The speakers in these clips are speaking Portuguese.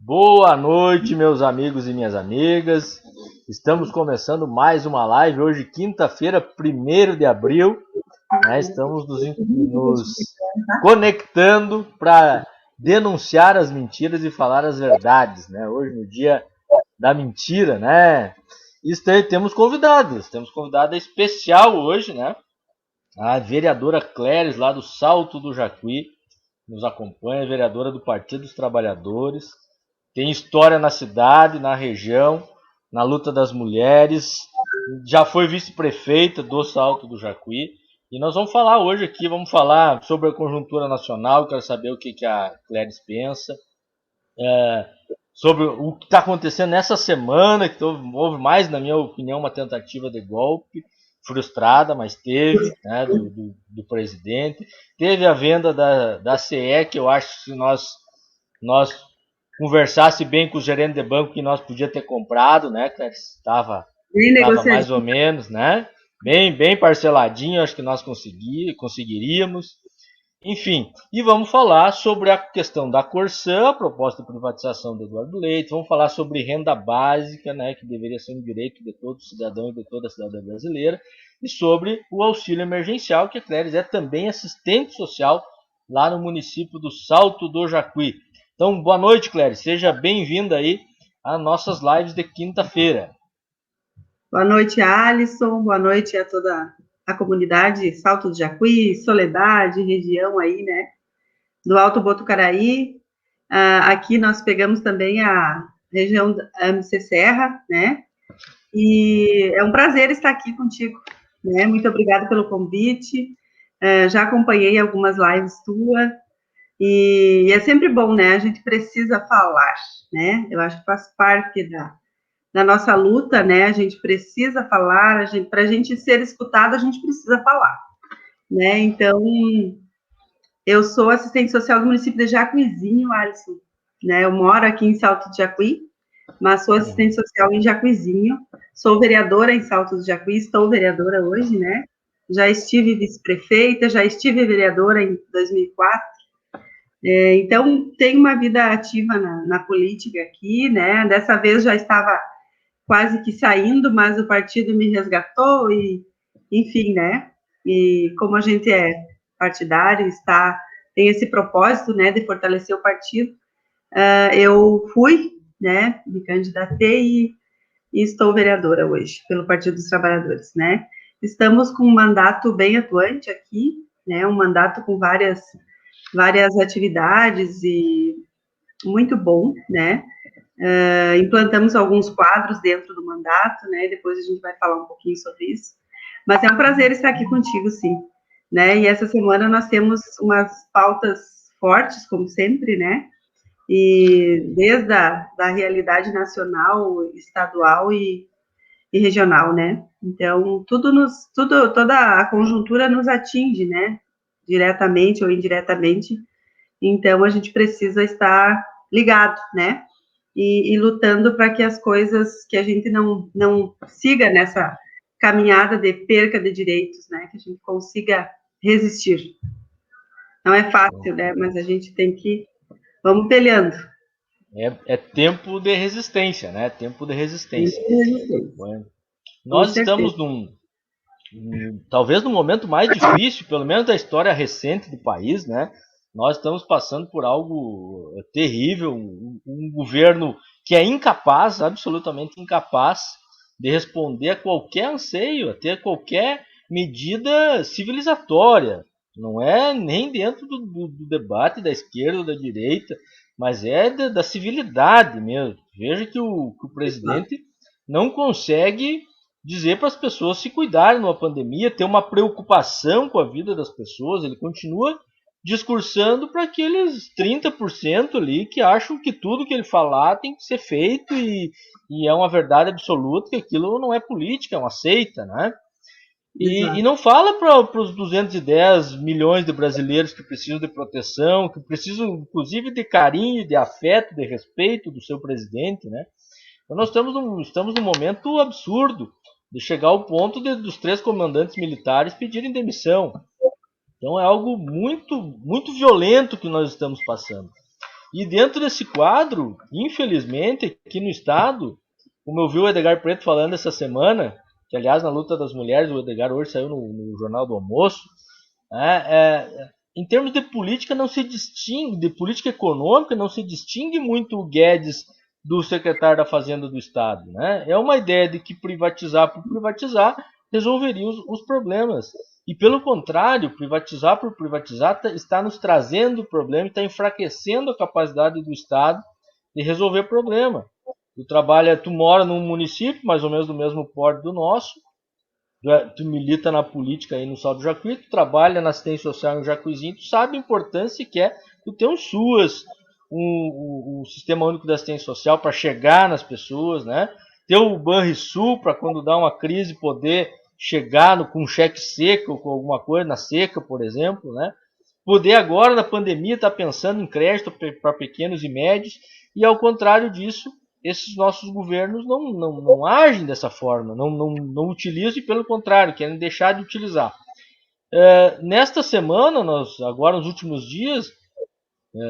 Boa noite, meus amigos e minhas amigas. Estamos começando mais uma live hoje, quinta-feira, 1º de abril. Estamos nos conectando para denunciar as mentiras e falar as verdades. Hoje, no dia da mentira, temos convidada especial hoje, a vereadora Cléris, lá do Salto do Jacuí, nos acompanha, vereadora do Partido dos Trabalhadores. Tem história na cidade, na região, na luta das mulheres. Já foi vice-prefeita do Salto do Jacuí. E nós vamos falar hoje aqui, vamos falar sobre a conjuntura nacional. Quero saber o que a Cléris pensa. Sobre o que está acontecendo nessa semana, que houve mais, na minha opinião, uma tentativa de golpe. Frustrada, mas teve, do presidente. Teve a venda da CE, que eu acho que se nós conversasse bem com o gerente de banco que nós podia ter comprado, que estava mais ou menos, bem parceladinho, acho que nós conseguiríamos. Enfim, e vamos falar sobre a questão da Corsã, a proposta de privatização do Eduardo Leite, vamos falar sobre renda básica, que deveria ser um direito de todo cidadão e de toda a cidadã brasileira, e sobre o auxílio emergencial, que a Cléris é também assistente social lá no município do Salto do Jacuí. Então, boa noite, Cléris. Seja bem-vinda aí às nossas lives de quinta-feira. Boa noite, Alisson. Boa noite a toda a comunidade Salto do Jacuí, Soledade, região aí, do Alto Botucaraí. Aqui nós pegamos também a região da MC Serra, E é um prazer estar aqui contigo, Muito obrigada pelo convite. Já acompanhei algumas lives tuas. E é sempre bom, A gente precisa falar, Eu acho que faz parte da nossa luta, A gente precisa falar, para a gente ser escutado, a gente precisa falar, Então, eu sou assistente social do município de Jacuizinho, Alisson, Eu moro aqui em Salto do Jacuí, mas sou assistente social em Jacuizinho, sou vereadora em Salto do Jacuí, estou vereadora hoje, Já estive vice-prefeita, já estive vereadora em 2004, então, tenho uma vida ativa na política aqui, Dessa vez já estava quase que saindo, mas o partido me resgatou e, enfim, E como a gente é partidário, tem esse propósito, de fortalecer o partido, eu fui, me candidatei e estou vereadora hoje pelo Partido dos Trabalhadores, Estamos com um mandato bem atuante aqui, Um mandato com várias atividades e muito bom, implantamos alguns quadros dentro do mandato, Depois a gente vai falar um pouquinho sobre isso. Mas é um prazer estar aqui contigo, sim, E essa semana nós temos umas pautas fortes, como sempre, E desde da realidade nacional, estadual e regional, Então, toda a conjuntura nos atinge, Diretamente ou indiretamente. Então, a gente precisa estar ligado, E lutando para que as coisas, que a gente não siga nessa caminhada de perca de direitos, Que a gente consiga resistir. Não é fácil, Mas a gente tem que... Vamos peleando. É tempo de resistência, Tempo de resistência. Bueno, nós estamos talvez no momento mais difícil, pelo menos da história recente do país, Nós estamos passando por algo terrível, um governo que é incapaz, absolutamente incapaz, de responder a qualquer anseio, a ter qualquer medida civilizatória. Não é nem dentro do debate da esquerda ou da direita, mas é da civilidade mesmo. Veja que o presidente não consegue dizer para as pessoas se cuidarem numa pandemia, ter uma preocupação com a vida das pessoas. Ele continua discursando para aqueles 30% ali que acham que tudo que ele falar tem que ser feito e é uma verdade absoluta, que aquilo não é política, é uma seita, E não fala para os 210 milhões de brasileiros que precisam de proteção, que precisam inclusive de carinho, de afeto, de respeito do seu presidente, Então nós estamos num momento absurdo de chegar ao ponto dos 3 comandantes militares pedirem demissão. Então é algo muito, muito violento que nós estamos passando. E dentro desse quadro, infelizmente, aqui no Estado, como eu vi o Edgar Preto falando essa semana, que aliás na luta das mulheres, o Edgar hoje saiu no Jornal do Almoço, em termos de política não se distingue, de política econômica não se distingue muito o Guedes do secretário da Fazenda do Estado. Né? É uma ideia de que privatizar por privatizar resolveria os problemas. E pelo contrário, privatizar por privatizar está nos trazendo problema e está enfraquecendo a capacidade do Estado de resolver problema. Tu mora num município mais ou menos do mesmo porte do nosso, tu milita na política aí no Salto do Jacuí, tu trabalha na assistência social em Jacuizinho, tu sabe a importância que é tu ter um SUAS, um Sistema Único de Assistência Social para chegar nas pessoas, né? Ter o Banrisul para quando dá uma crise poder chegar com um cheque seco ou com alguma coisa na seca, por exemplo, né? Poder agora na pandemia estar pensando em crédito para pequenos e médios, e ao contrário disso, esses nossos governos não agem dessa forma, não utilizam e, pelo contrário, querem deixar de utilizar. Nesta semana, agora nos últimos dias,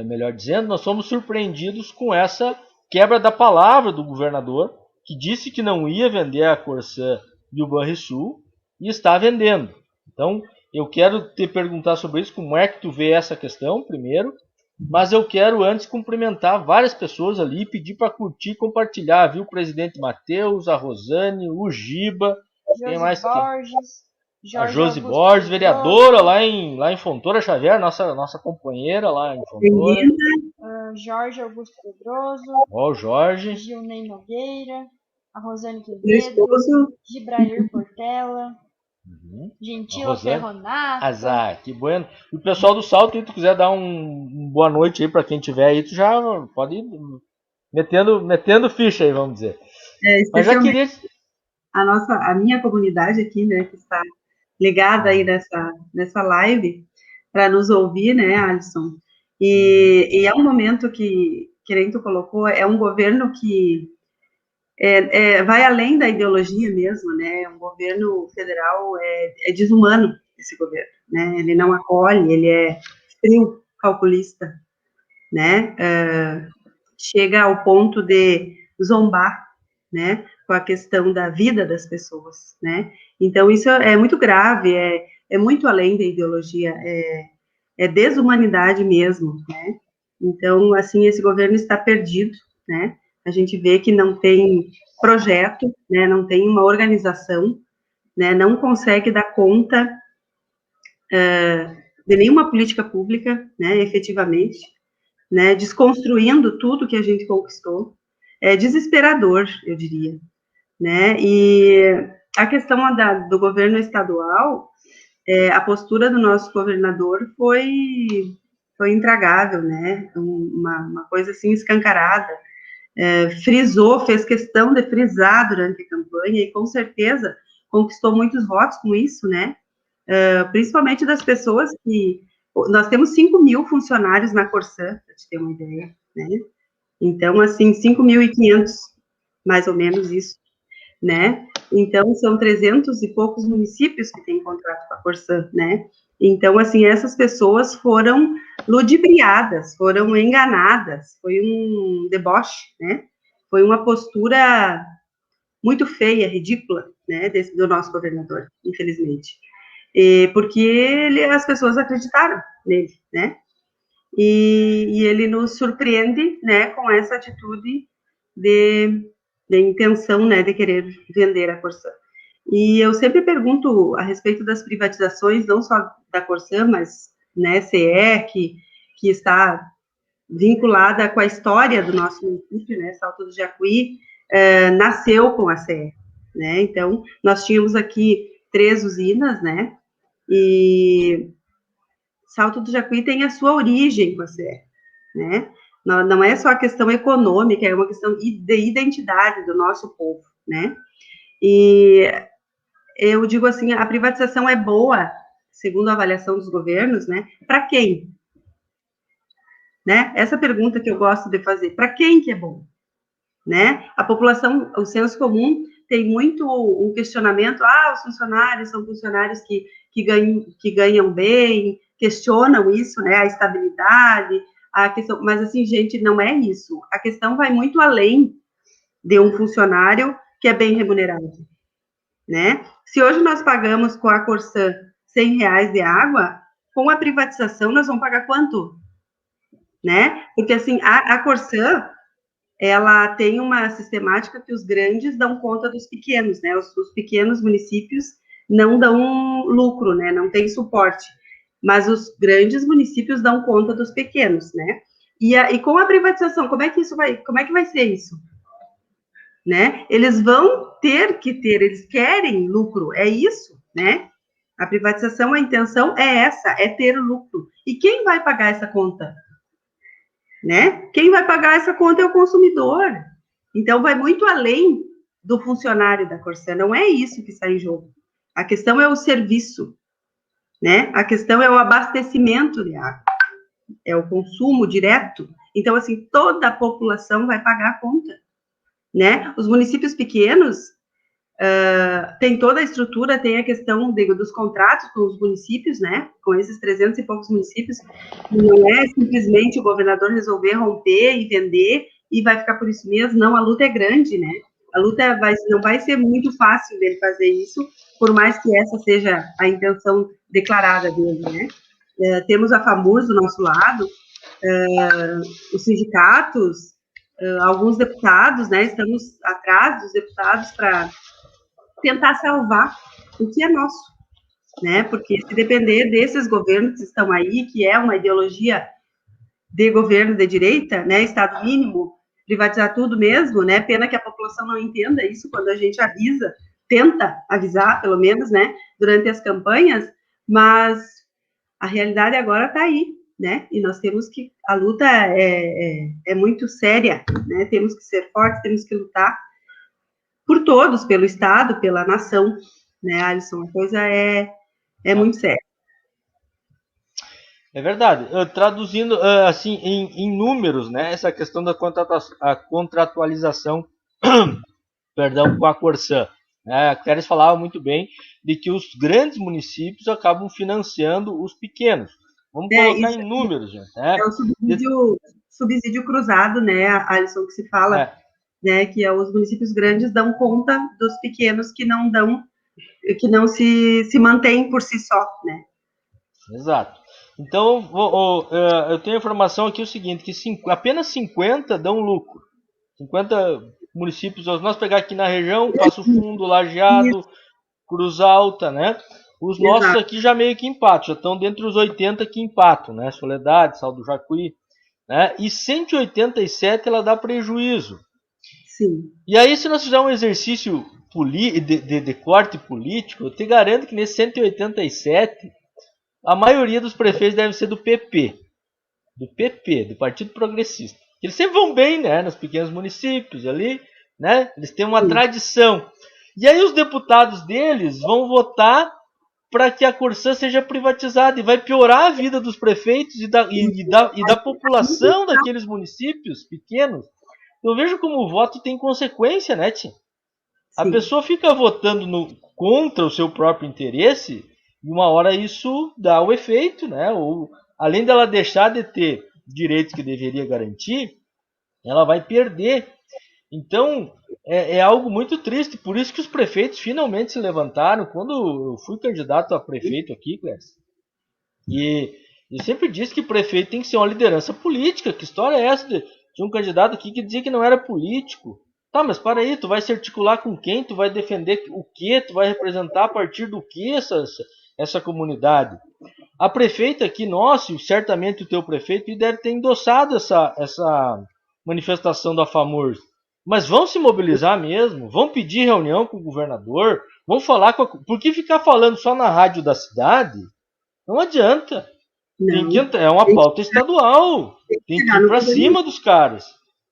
melhor dizendo, nós fomos surpreendidos com essa quebra da palavra do governador, que disse que não ia vender a Corsã e o Banrisul, e está vendendo. Então, eu quero te perguntar sobre isso, como é que tu vê essa questão, primeiro, mas eu quero antes cumprimentar várias pessoas ali, pedir para curtir e compartilhar, viu? O presidente Matheus, a Rosane, o Giba, quem mais? A Josi Borges, vereadora lá em Fontoura Xavier, nossa companheira lá em Fontoura. Jorge Augusto Pedroso. Ó, o Jorge. Gilney Nogueira. A Rosane Quevedo. Gibrair Portela. Gentila Ferronato. Azar, que bueno. E o pessoal do Salto, se tu quiser dar um boa noite aí para quem tiver aí, tu já pode ir metendo ficha aí, vamos dizer. Mas já queria... A minha comunidade aqui, né, que está ligada aí nessa live, para nos ouvir, né, Alisson? E é um momento que nem tu colocou, é um governo que vai além da ideologia mesmo, né? Um governo federal é desumano, esse governo, né? Ele não acolhe, ele é frio, calculista, né? Chega ao ponto de zombar, né? Com a questão da vida das pessoas, né? Então, isso é muito grave, é muito além da ideologia, é desumanidade mesmo, né? Então, assim, esse governo está perdido, né? A gente vê que não tem projeto, né? Não tem uma organização, né? Não consegue dar conta de nenhuma política pública, né? Efetivamente, né? Desconstruindo tudo que a gente conquistou. É desesperador, eu diria, né? E a questão do governo estadual, a postura do nosso governador foi intragável, né? Uma coisa assim escancarada. Frisou, fez questão de frisar durante a campanha e com certeza conquistou muitos votos com isso, né? Principalmente das pessoas que... Nós temos 5.000 funcionários na Corsã, para te ter uma ideia, né? Então, assim, 5.500, mais ou menos isso, né? Então, são 300 e poucos municípios que têm contrato com a Corsã, né? Então, assim, essas pessoas foram ludibriadas, foram enganadas, foi um deboche, né? Foi uma postura muito feia, ridícula, né, do nosso governador, infelizmente. Porque as pessoas acreditaram nele, né? E ele nos surpreende, né, com essa atitude de intenção, né, de querer vender a Corsã. E eu sempre pergunto a respeito das privatizações, não só da Corsã, mas, né, CE, que está vinculada com a história do nosso município, né, Salto do Jacuí, nasceu com a CE, né? Então, nós tínhamos aqui 3 usinas, né, e Salto do Jacuí tem a sua origem com a CE, né? Não é só a questão econômica, é uma questão de identidade do nosso povo, né? E eu digo assim, a privatização é boa, segundo a avaliação dos governos, né? Para quem? Né? Essa pergunta que eu gosto de fazer, para quem que é bom? Né? A população, o senso comum tem muito um questionamento, os funcionários são funcionários que ganham bem, questionam isso, né? A estabilidade, a questão, mas assim, gente, não é isso. A questão vai muito além de um funcionário que é bem remunerado, né? Se hoje nós pagamos com a Corsã R$100 de água, com a privatização nós vamos pagar quanto? Né? Porque assim, a Corsã, ela tem uma sistemática que os grandes dão conta dos pequenos, né? Os pequenos municípios não dão lucro, né? Não tem suporte. Mas os grandes municípios dão conta dos pequenos, né? E com a privatização, como é que vai ser isso? Né? Eles vão ter que ter, eles querem lucro, é isso, né? A privatização, a intenção é essa, é ter lucro. E quem vai pagar essa conta? Né? Quem vai pagar essa conta é o consumidor. Então, vai muito além do funcionário da Corsã, não é isso que está em jogo. A questão é o serviço, né? A questão é o abastecimento de água, é o consumo direto. Então, assim, toda a população vai pagar a conta, né? Os municípios pequenos tem toda a estrutura, tem a questão dos contratos com os municípios, né? Com esses 300 e poucos municípios, não é simplesmente o governador resolver romper e vender e vai ficar por isso mesmo, não, a luta é grande, né? A luta não vai ser muito fácil dele fazer isso, por mais que essa seja a intenção declarada dele, né? Temos a FAMURS do nosso lado, os sindicatos, alguns deputados, né? Estamos atrás dos deputados para tentar salvar o que é nosso, né? Porque se depender desses governos que estão aí, que é uma ideologia de governo de direita, né? Estado mínimo, privatizar tudo mesmo, né? Pena que a população não entenda isso quando a gente avisa, tenta avisar, pelo menos, né? Durante as campanhas, mas a realidade agora está aí, né? E nós temos que, a luta é muito séria, né? Temos que ser fortes, temos que lutar por todos, pelo Estado, pela nação, né, Alisson? A coisa é muito séria. É verdade. Traduzindo assim em números, né, essa questão da contratualização perdão, com a Corsã. A Cléris falava muito bem de que os grandes municípios acabam financiando os pequenos. Vamos colocar em números, gente. É o subsídio cruzado, né, Alisson, que se fala, né, que os municípios grandes dão conta dos pequenos que não se mantêm por si só, né? Exato. Então, eu tenho a informação aqui o seguinte, que apenas 50 dão lucro. 50 municípios, nós pegar aqui na região, Passo Fundo, Lajeado, Cruz Alta, né? Os nossos aqui já meio que empatam, já estão dentro dos 80 que empatam, né? Soledade, Sal do Jacuí, né? E 187 ela dá prejuízo. Sim. E aí, se nós fizermos um exercício de corte político, eu te garanto que nesse 187, a maioria dos prefeitos deve ser do PP, do Partido Progressista. Eles sempre vão bem, né, nos pequenos municípios ali, né? Eles têm uma tradição. E aí os deputados deles vão votar para que a Corsã seja privatizada e vai piorar a vida dos prefeitos e da população daqueles municípios pequenos. Eu vejo como o voto tem consequência, né, Tim? A pessoa fica votando contra o seu próprio interesse e uma hora isso dá o efeito, né? Ou além dela deixar de ter direitos que deveria garantir, ela vai perder. Então, é algo muito triste. Por isso que os prefeitos finalmente se levantaram. Quando eu fui candidato a prefeito aqui, Clécio, e eu sempre disse que prefeito tem que ser uma liderança política. Que história é essa? Tinha um candidato aqui que dizia que não era político. Tá, mas para aí, tu vai se articular com quem? Tu vai defender o quê? Tu vai representar a partir do que essa comunidade? A prefeita aqui, nossa, certamente o teu prefeito deve ter endossado essa manifestação da FAMURS. Mas vão se mobilizar mesmo? Vão pedir reunião com o governador? Vão falar com porque ficar falando só na rádio da cidade? Não adianta. É uma pauta estadual. Tem que ir para cima dos caras.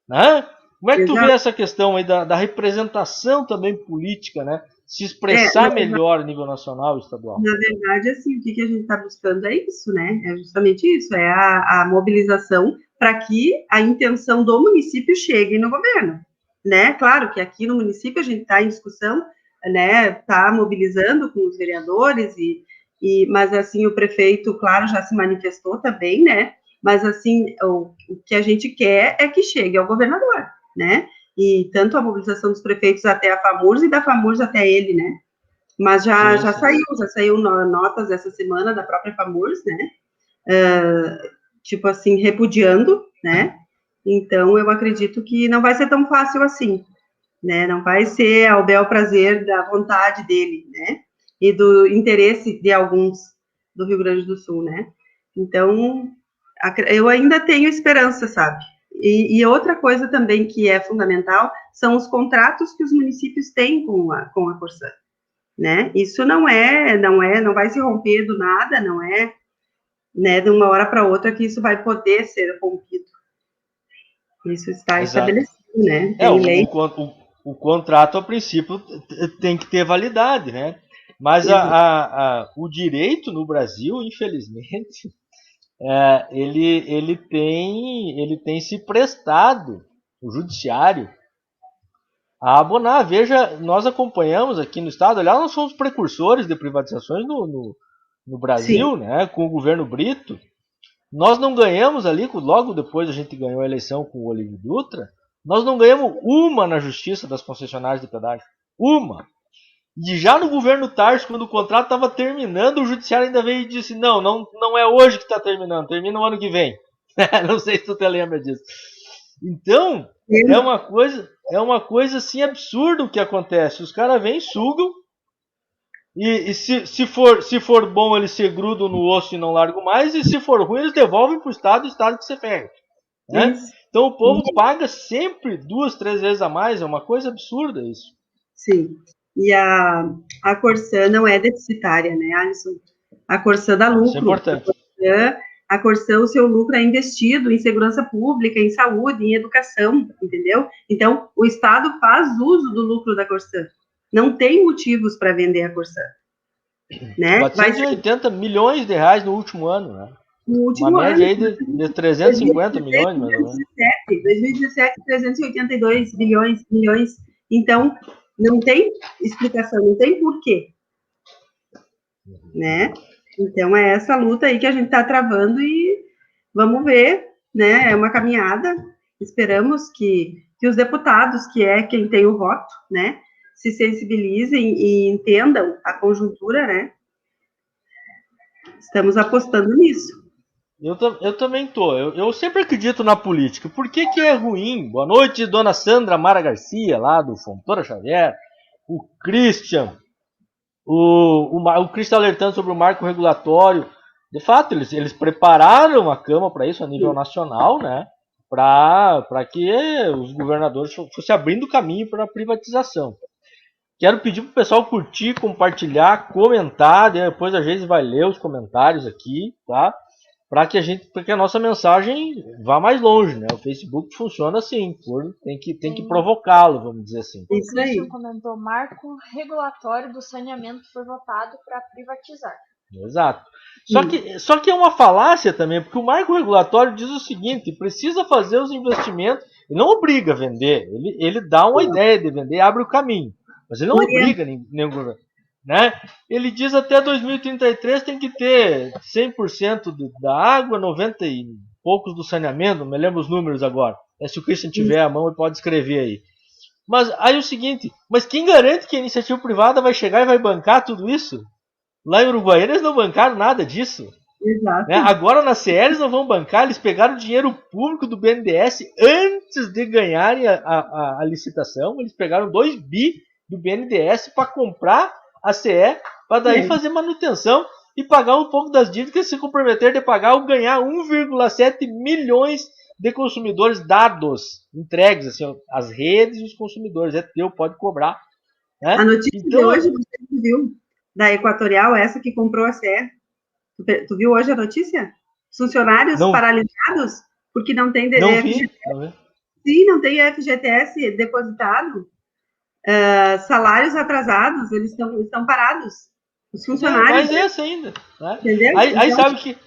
Né? Como é que tu vê essa questão aí da representação também política, né? Se expressar melhor a nível nacional e estadual? Na verdade, assim, o que a gente está buscando é isso, né? É justamente isso, é a mobilização para que a intenção do município chegue no governo, né? Claro que aqui no município a gente está em discussão, né? Está mobilizando com os vereadores mas assim o prefeito, claro, já se manifestou também, né? Mas, assim, o que a gente quer é que chegue ao governador, né? E tanto a mobilização dos prefeitos até a FAMURS e da FAMURS até ele, né? Mas já saiu notas essa semana da própria FAMURS, né? Tipo assim, repudiando, né? Então, eu acredito que não vai ser tão fácil assim, né? Não vai ser ao bel prazer da vontade dele, né? E do interesse de alguns do Rio Grande do Sul, né? Então, eu ainda tenho esperança, sabe? E outra coisa também que é fundamental são os contratos que os municípios têm com a Corsã, né? Isso não vai se romper do nada, não é, né, de uma hora para outra que isso vai poder ser rompido. Isso está estabelecido, né? Tem lei. O contrato, a princípio, tem que ter validade, né? Mas o direito no Brasil, infelizmente, ele tem se prestado, o judiciário, a abonar. Veja, nós acompanhamos aqui no estado, aliás, nós somos precursores de privatizações no Brasil, sim, né, com o governo Brito. Nós não ganhamos ali, logo depois a gente ganhou a eleição com o Olívio Dutra, nós não ganhamos uma na justiça das concessionárias de pedágio. Uma. E já no governo Tarso, quando o contrato estava terminando, o judiciário ainda veio e disse, não é hoje que está terminando, termina o ano que vem. Não sei se tu te lembra disso. Então, é uma coisa assim absurda o que acontece. Os caras vêm, sugam, e se for bom, eles se grudam no osso e não largam mais, e se for ruim, eles devolvem para o Estado que se ferre. Né? Então o povo paga sempre 2, 3 vezes a mais, é uma coisa absurda isso. Sim, e a Corsã não é deficitária, né, Alisson? A Corsã dá lucro. Isso é importante. A Corsã, o seu lucro é investido em segurança pública, em saúde, em educação, entendeu? Então, o Estado faz uso do lucro da Corsã. Não tem motivos para vender a Corsã. Né? 480 milhões de reais no último ano, né? No último uma média ano, aí de 350 milhões, mais ou menos. 2017, 382 milhões. Então, não tem explicação, não tem porquê. Né? Então, é essa luta aí que a gente está travando e vamos ver, né? É uma caminhada. Esperamos que os deputados, que é quem tem o voto, né, se sensibilizem e entendam a conjuntura, né? Estamos apostando nisso. Eu também tô. Eu sempre acredito na política. Por que é ruim? Boa noite, dona Sandra Mara Garcia, lá do Fontoura Xavier. O Christian. O Christian alertando sobre o marco regulatório. De fato, eles prepararam a Câmara para isso a nível nacional, né? Para que os governadores fossem abrindo caminho para a privatização. Quero pedir para o pessoal curtir, compartilhar, comentar. Depois a gente vai ler os comentários aqui, tá? Para que a nossa mensagem vá mais longe, né? O Facebook funciona assim, tem que provocá-lo, vamos dizer assim. O Christian comentou: marco regulatório do saneamento foi votado para privatizar. Exato. Só que é uma falácia também, porque o marco regulatório diz o seguinte: precisa fazer os investimentos, ele não obriga a vender, ele dá uma ideia de vender, abre o caminho, mas ele não obriga nenhum governo. Né? Ele diz até 2033 tem que ter 100% da água, 90 e poucos do saneamento, não me lembro os números agora. Se o Christian tiver a mão, ele pode escrever aí. Mas aí é o seguinte, mas quem garante que a iniciativa privada vai chegar e vai bancar tudo isso? Lá em Uruguai eles não bancaram nada disso. Exato. Né? Agora na CE eles não vão bancar, eles pegaram o dinheiro público do BNDES antes de ganharem a licitação, eles pegaram 2 bi do BNDES para comprar a CE, para daí fazer manutenção e pagar um pouco das dívidas que se comprometer de pagar ou ganhar 1,7 milhões de consumidores dados, entregues, assim, as redes e os consumidores. É teu, pode cobrar. Né? A notícia de hoje, você viu, da Equatorial, essa que comprou a CE. Tu viu hoje a notícia? Os funcionários paralisados porque não tem FGTS. Sim, não tem FGTS depositado. Salários atrasados, eles estão parados. Os funcionários. Mais essa ainda. Né? Entendeu? Aí sabe que.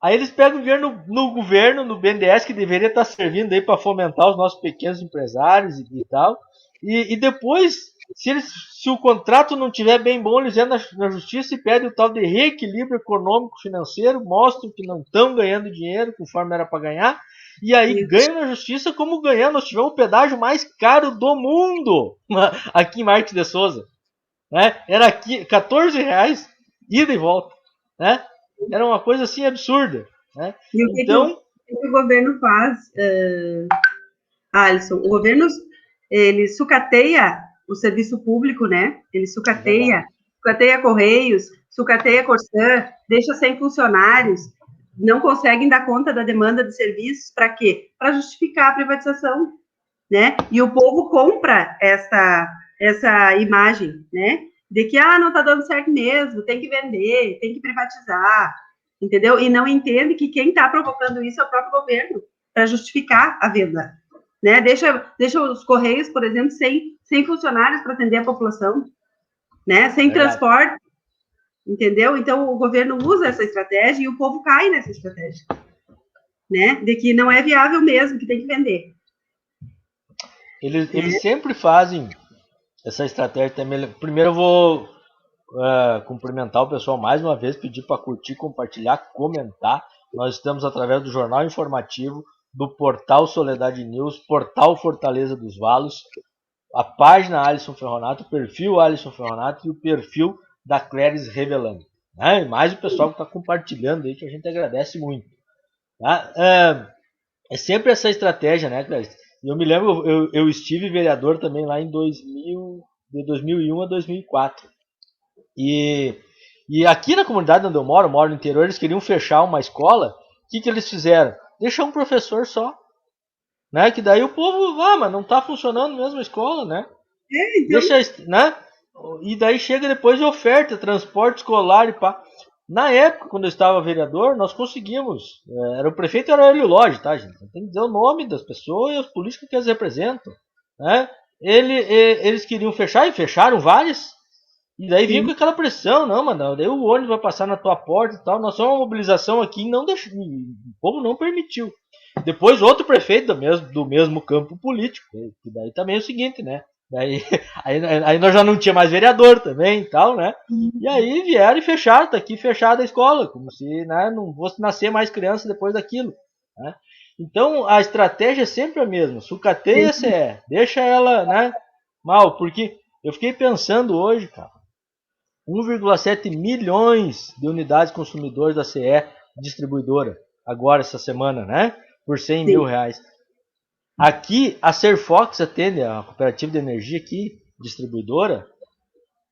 Aí eles pegam o dinheiro no BNDES, que deveria estar servindo aí para fomentar os nossos pequenos empresários e tal. E depois se o contrato não tiver bem bom, eles entram na justiça e pedem o tal de reequilíbrio econômico financeiro, mostram que não estão ganhando dinheiro conforme era para ganhar, e aí ganham na justiça como ganhando. Nós tivemos o pedágio mais caro do mundo aqui em Marques de Souza. Né? Era aqui R$14, ida e volta. Né? Era uma coisa assim absurda. Né? E o que o governo faz, Alisson? O governo, ele sucateia o serviço público, né? Ele sucateia Correios, sucateia Corsã, deixa sem funcionários, não conseguem dar conta da demanda de serviços, para quê? Para justificar a privatização, né? E o povo compra essa imagem, né? De que, não está dando certo mesmo, tem que vender, tem que privatizar, entendeu? E não entende que quem está provocando isso é o próprio governo, para justificar a venda, né? Deixa os Correios, por exemplo, sem funcionários para atender a população, né? Sem transporte, entendeu? Então, o governo usa essa estratégia e o povo cai nessa estratégia, né? De que não é viável mesmo, que tem que vender. Eles sempre fazem essa estratégia também. Primeiro eu vou cumprimentar o pessoal mais uma vez, pedir para curtir, compartilhar, comentar. Nós estamos através do Jornal Informativo, do portal Soledade News, portal Fortaleza dos Valos, a página Alisson Ferronato, o perfil Alisson Ferronato e o perfil da Cléris Revelando. Né? E mais o pessoal que está compartilhando aí, que a gente agradece muito. Tá? É sempre essa estratégia, né, Cléris? Eu me lembro, eu estive vereador também lá em 2001 a 2004. E aqui na comunidade onde eu moro no interior, eles queriam fechar uma escola. O que eles fizeram? Deixar um professor só. Né? Que daí o povo, mas não está funcionando mesmo a escola, né? Então... Deixa, né? E daí chega depois de oferta, transporte escolar e pá. Na época, quando eu estava vereador, nós conseguimos. Era o prefeito, era o Hélio Lodge, tá, gente? Tem que dizer o nome das pessoas e os políticos que eles representam. Né? Eles queriam fechar e fecharam várias. E daí vinha com aquela pressão, não, mano, daí o ônibus vai passar na tua porta e tal. Nós somos uma mobilização aqui e não deixou, o povo não permitiu. Depois outro prefeito do mesmo campo político, que daí também é o seguinte, né? Aí nós já não tinha mais vereador também e tal, né? E aí vieram e fecharam, tá aqui fechada a escola, como se, né, não fosse nascer mais criança depois daquilo. Né? Então a estratégia é sempre a mesma, sucateia a CE, deixa ela, né, mal, porque eu fiquei pensando hoje, cara, 1,7 milhões de unidades consumidoras da CE distribuidora, agora essa semana, né? Por 100 mil reais. Aqui, a Serfox atende, a cooperativa de energia aqui, distribuidora,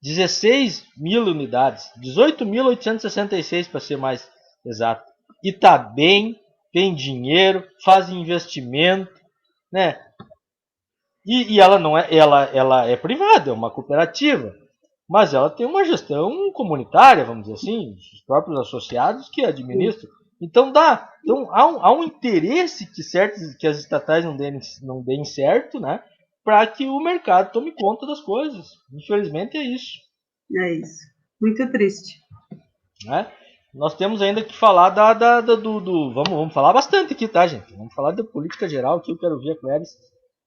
16 mil unidades, 18.866 para ser mais exato. E tá bem, tem dinheiro, faz investimento, né? E ela não é, ela é privada, é uma cooperativa, mas ela tem uma gestão comunitária, vamos dizer assim, os próprios associados que administram. Então há um interesse que as estatais não deem certo, né? Para que o mercado tome conta das coisas. Infelizmente é isso. É isso. Muito triste. Né? Nós temos ainda que falar vamos falar bastante aqui, tá, gente? Vamos falar da política geral aqui, eu quero ver a Cléris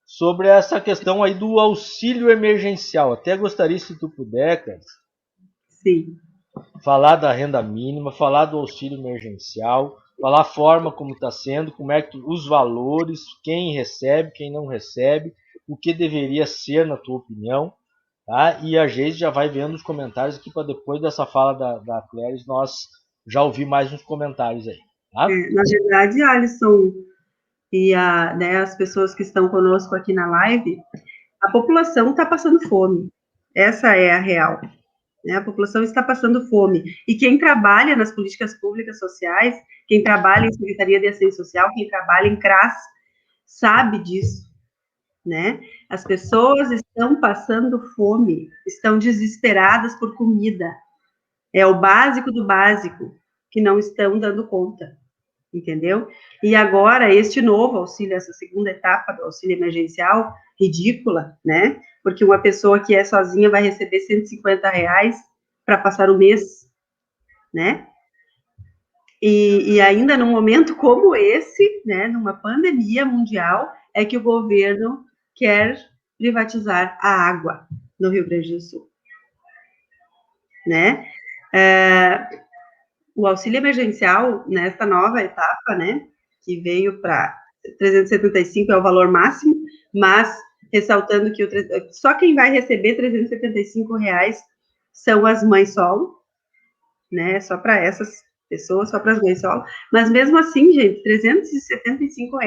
sobre essa questão aí do auxílio emergencial. Até gostaria, se tu puder, Cléris. Sim. Falar da renda mínima, falar do auxílio emergencial, falar a forma como está sendo, como é que os valores, quem recebe, quem não recebe, o que deveria ser, na tua opinião. Tá? E a Geise já vai vendo os comentários aqui para depois dessa fala da Cléris nós já ouvir mais uns comentários aí. Tá? Na verdade, Alisson e né, as pessoas que estão conosco aqui na live, a população está passando fome. Essa é a real. Né? A população está passando fome. E quem trabalha nas políticas públicas sociais, quem trabalha em Secretaria de Assistência Social, quem trabalha em CRAS, sabe disso. Né? As pessoas estão passando fome, estão desesperadas por comida. É o básico do básico que não estão dando conta, entendeu? E agora, este novo auxílio, essa segunda etapa do auxílio emergencial, ridícula, né? Porque uma pessoa que é sozinha vai receber R$150 para passar o mês, né? E ainda num momento como esse, né, numa pandemia mundial, é que o governo quer privatizar a água, no Rio Grande do Sul, né? O auxílio emergencial, nesta nova etapa, né, que veio para 375 é o valor máximo, mas ressaltando que só quem vai receber R$ 375 são as mães solo, né, só para essas pessoas, só para as mães solo, mas mesmo assim, gente, R$ 375,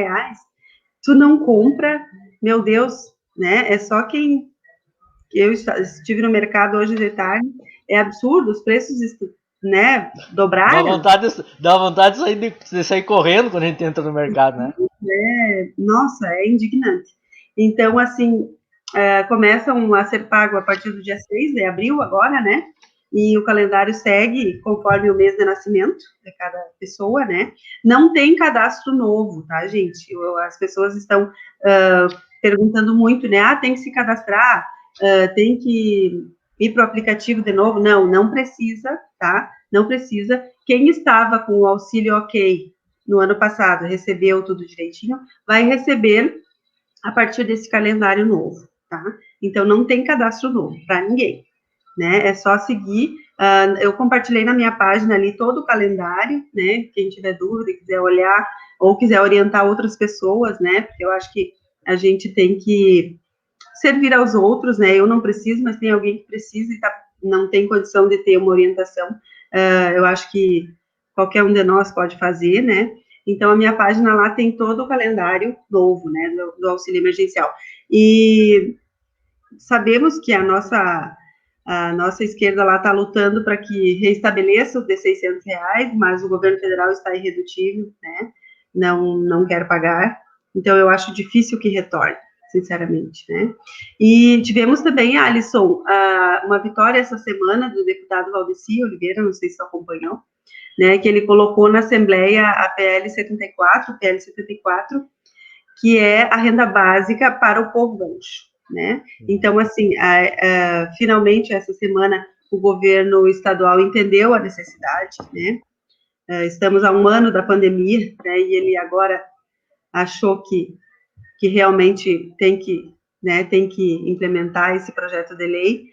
tu não compra, meu Deus, né, é só quem... Eu estive no mercado hoje de tarde, é absurdo, os preços, né, dobraram. Dá vontade de sair correndo quando a gente entra no mercado, né? Nossa, é indignante. Então, assim, começam a ser pago a partir do dia 6 de abril agora, né? E o calendário segue conforme o mês de nascimento de cada pessoa, né? Não tem cadastro novo, tá, gente? As pessoas estão perguntando muito, né? Ah, tem que se cadastrar, tem que ir para o aplicativo de novo. Não, não precisa, tá? Não precisa. Quem estava com o auxílio OK no ano passado, recebeu tudo direitinho, vai receber a partir desse calendário novo, tá? Então, não tem cadastro novo para ninguém, né? É só seguir. Eu compartilhei na minha página ali todo o calendário, né? Quem tiver dúvida, quiser olhar, ou quiser orientar outras pessoas, né? Porque eu acho que a gente tem que servir aos outros, né? Eu não preciso, mas tem alguém que precisa e não tem condição de ter uma orientação. Eu acho que qualquer um de nós pode fazer, né? Então, a minha página lá tem todo o calendário novo, né, do auxílio emergencial. E sabemos que a nossa esquerda lá está lutando para que reestabeleça o de R$ 600, mas o governo federal está irredutível, né? Não quer pagar. Então, eu acho difícil que retorne, sinceramente, né? E tivemos também, Alisson, uma vitória essa semana do deputado Valdeci Oliveira, não sei se você acompanhou, né, que ele colocou na Assembleia a PL 74, que é a renda básica para o povo gaúcho, né? Então, assim, finalmente, essa semana, o governo estadual entendeu a necessidade, né? Estamos há um ano da pandemia, né, e ele agora achou que realmente tem que implementar esse projeto de lei.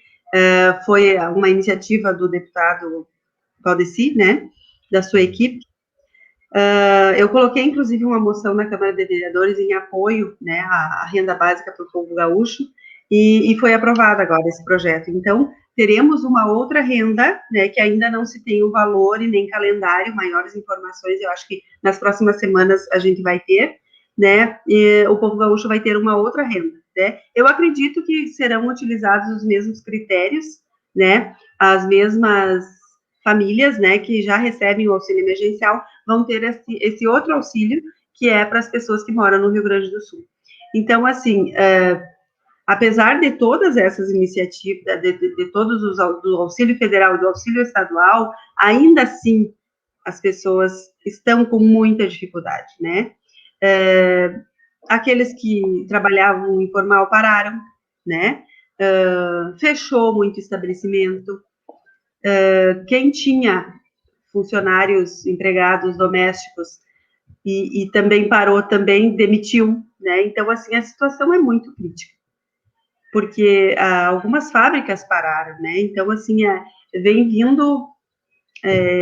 Foi uma iniciativa do deputado Valdeci, né, da sua equipe. Eu coloquei, inclusive, uma moção na Câmara de Vereadores em apoio, né, à renda básica para o povo gaúcho, e foi aprovado agora esse projeto. Então, teremos uma outra renda, né, que ainda não se tem o valor e nem calendário, maiores informações, eu acho que nas próximas semanas a gente vai ter, né, e o povo gaúcho vai ter uma outra renda, né. Eu acredito que serão utilizados os mesmos critérios, né, as mesmas famílias, né, que já recebem o auxílio emergencial, vão ter esse outro auxílio, que é para as pessoas que moram no Rio Grande do Sul. Então, assim, apesar de todas essas iniciativas, de todos os do auxílio federal e do auxílio estadual, ainda assim as pessoas estão com muita dificuldade, né? Aqueles que trabalhavam informal pararam, né? Fechou muito estabelecimento. Quem tinha funcionários, empregados domésticos e também parou, também demitiu, né? Então, assim, a situação é muito crítica, porque algumas fábricas pararam, né? Então, assim, vem vindo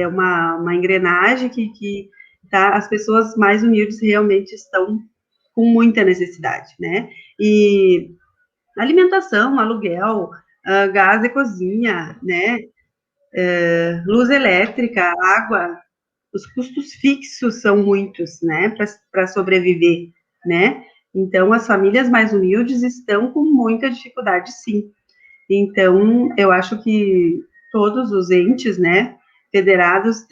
uma engrenagem que as pessoas mais humildes realmente estão com muita necessidade, né? E alimentação, aluguel, gás de cozinha, né? Luz elétrica, água, os custos fixos são muitos, né, para sobreviver, né? Então, as famílias mais humildes estão com muita dificuldade, sim. Então, eu acho que todos os entes, né, federados,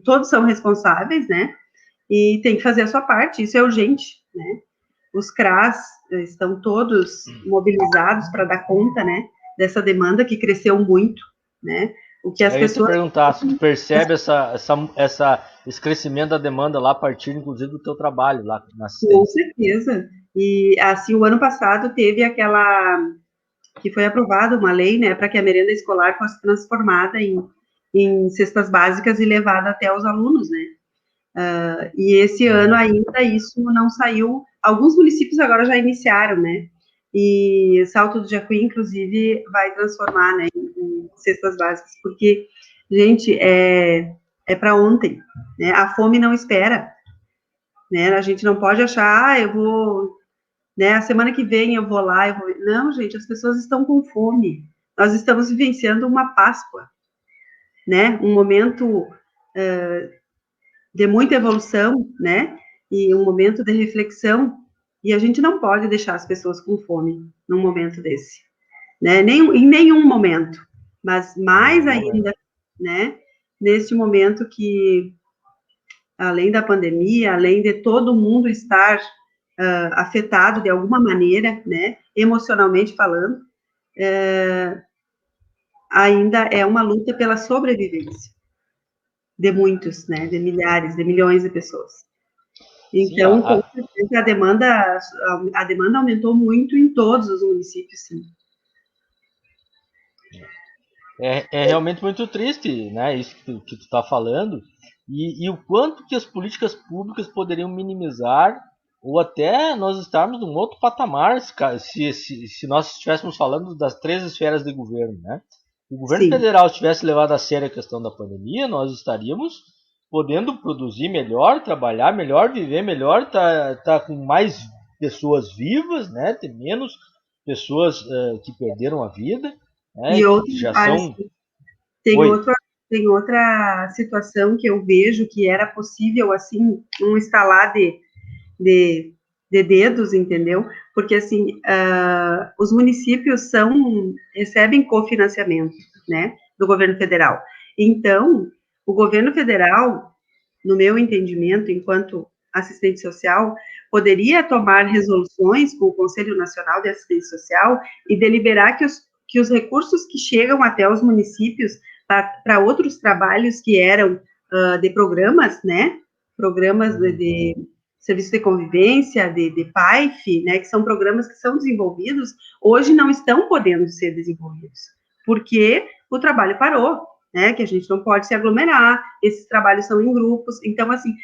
todos são responsáveis, né, e tem que fazer a sua parte, isso é urgente, né? Os CRAs estão todos mobilizados para dar conta, né, dessa demanda que cresceu muito, né? O que as Eu ia te pessoas... perguntar se tu percebe esse crescimento da demanda lá a partir, inclusive, do teu trabalho lá na assistência. Com certeza. E, assim, o ano passado teve que foi aprovada uma lei, né, para que a merenda escolar fosse transformada em cestas básicas e levada até os alunos, né? E esse ano ainda isso não saiu. Alguns municípios agora já iniciaram, né? e Salto do Jacuí, inclusive, vai transformar, né, em cestas básicas, porque, gente, é para ontem, né? A fome não espera, né? A gente não pode achar, eu vou, né, a semana que vem eu vou lá, eu vou... Não, gente, as pessoas estão com fome. Nós estamos vivenciando uma Páscoa, né? Um momento de muita evolução, né? E um momento de reflexão, e a gente não pode deixar as pessoas com fome num momento desse, né? Em nenhum momento, mas mais ainda, né? Neste momento que, além da pandemia, além de todo mundo estar afetado de alguma maneira, né? Emocionalmente falando, ainda é uma luta pela sobrevivência de muitos, né? De milhares, de milhões de pessoas. Sim, Então, com certeza, a demanda aumentou muito em todos os municípios, sim. é realmente muito triste, né, isso que tu está falando, e o quanto que as políticas públicas poderiam minimizar, ou até nós estarmos num outro patamar, se nós estivéssemos falando das 3 esferas de governo, né? Se o governo Sim, federal tivesse levado a sério a questão da pandemia, nós estaríamos podendo produzir melhor, trabalhar melhor, viver melhor, tá com mais pessoas vivas, né? Ter menos pessoas que perderam a vida, né? e Que outro, já Alisson, são. tem Oi. outra, tem outra situação que eu vejo que era possível, assim, um estalar de, de dedos, entendeu? Porque, assim, os municípios recebem cofinanciamento, né, do governo federal. Então, o governo federal, no meu entendimento, enquanto assistente social, poderia tomar resoluções com o Conselho Nacional de Assistência Social e deliberar que os recursos que chegam até os municípios para outros trabalhos que eram de programas, né? Programas de serviço de convivência, de PAIF, né? Que são programas que são desenvolvidos, hoje não estão podendo ser desenvolvidos, porque o trabalho parou, né, que a gente não pode se aglomerar, esses trabalhos são em grupos, então, assim,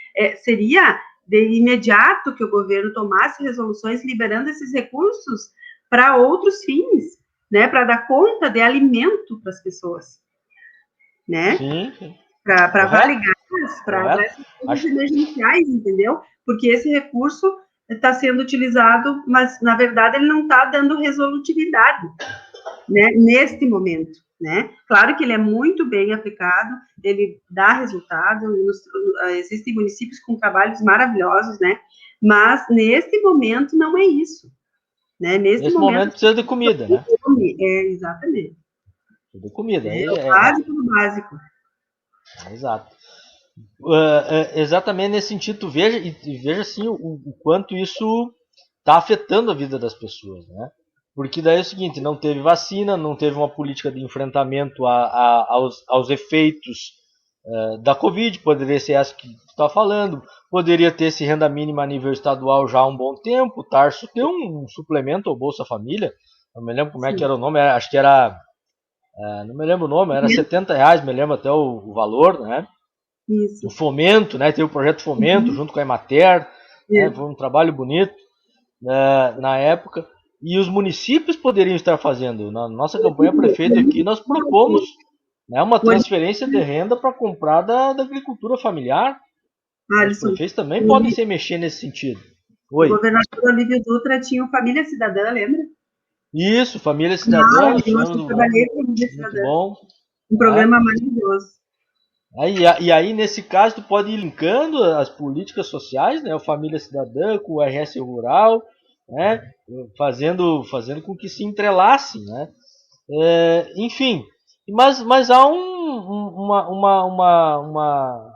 seria de imediato que o governo tomasse resoluções liberando esses recursos para outros fins, né, para dar conta de alimento para as pessoas, né, Sim, sim. para Vale Correto, Gás, para correto. essas coisas Acho, emergenciais, entendeu? Porque esse recurso está sendo utilizado, mas, na verdade, ele não está dando resolutividade, né, neste momento, né? Claro que ele é muito bem aplicado, ele dá resultado, existem municípios com trabalhos maravilhosos, né? Mas neste momento não é isso, né? Neste nesse momento momento precisa de comida, né? exatamente, Precisa de comida. é Aí o básico do básico. exato. Exatamente nesse sentido, tu veja, e veja assim o quanto isso está afetando a vida das pessoas, né? Porque daí é o seguinte, não teve vacina, não teve uma política de enfrentamento aos efeitos da Covid, poderia ser essa que tu está falando, poderia ter esse renda mínima a nível estadual já há um bom tempo, o Tarso tem um suplemento ao Bolsa Família, não me lembro como é que Sim, era o nome, acho que era, não me lembro o nome, era R$ 70, me lembro até o valor, né? O isso, Fomento, né? Teve o projeto Fomento junto com a Emater, né? Foi um trabalho bonito, né, na época. E os municípios poderiam estar fazendo. Na nossa campanha prefeito aqui, nós propomos, né, uma transferência de renda para comprar da agricultura familiar. Os Alisson, prefeitos também podem se mexer nesse sentido. o Oi. governador Olívio Dutra tinha o Família Cidadã, lembra? Isso, Família Cidadã, nós tivemos Maravilhoso, trabalhei com Família muito Cidadã, bom. um Né? programa maravilhoso. E aí, nesse caso, tu pode ir linkando as políticas sociais, né, o Família Cidadã com o RS Rural, né, fazendo com que se entrelacem, né. Enfim, mas há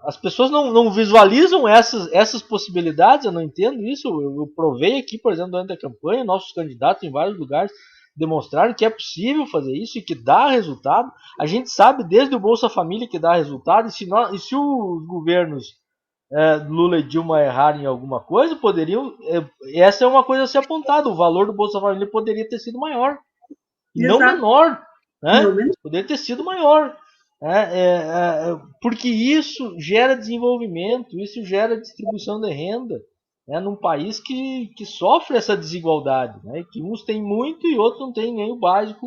as pessoas não visualizam essas possibilidades, eu não entendo isso. Eu provei aqui, por exemplo, durante a campanha, nossos candidatos em vários lugares demonstraram que é possível fazer isso e que dá resultado. A gente sabe desde o Bolsa Família que dá resultado, e se os governos Lula e Dilma errarem em alguma coisa, poderiam. Essa é uma coisa a ser apontada. O valor do Bolsa Família poderia ter sido maior, e não Exato, menor, não né? menos. Poderia ter sido maior. Porque isso gera desenvolvimento, isso gera distribuição de renda. né, num país que sofre essa desigualdade, né, que uns têm muito e outros não têm nem o básico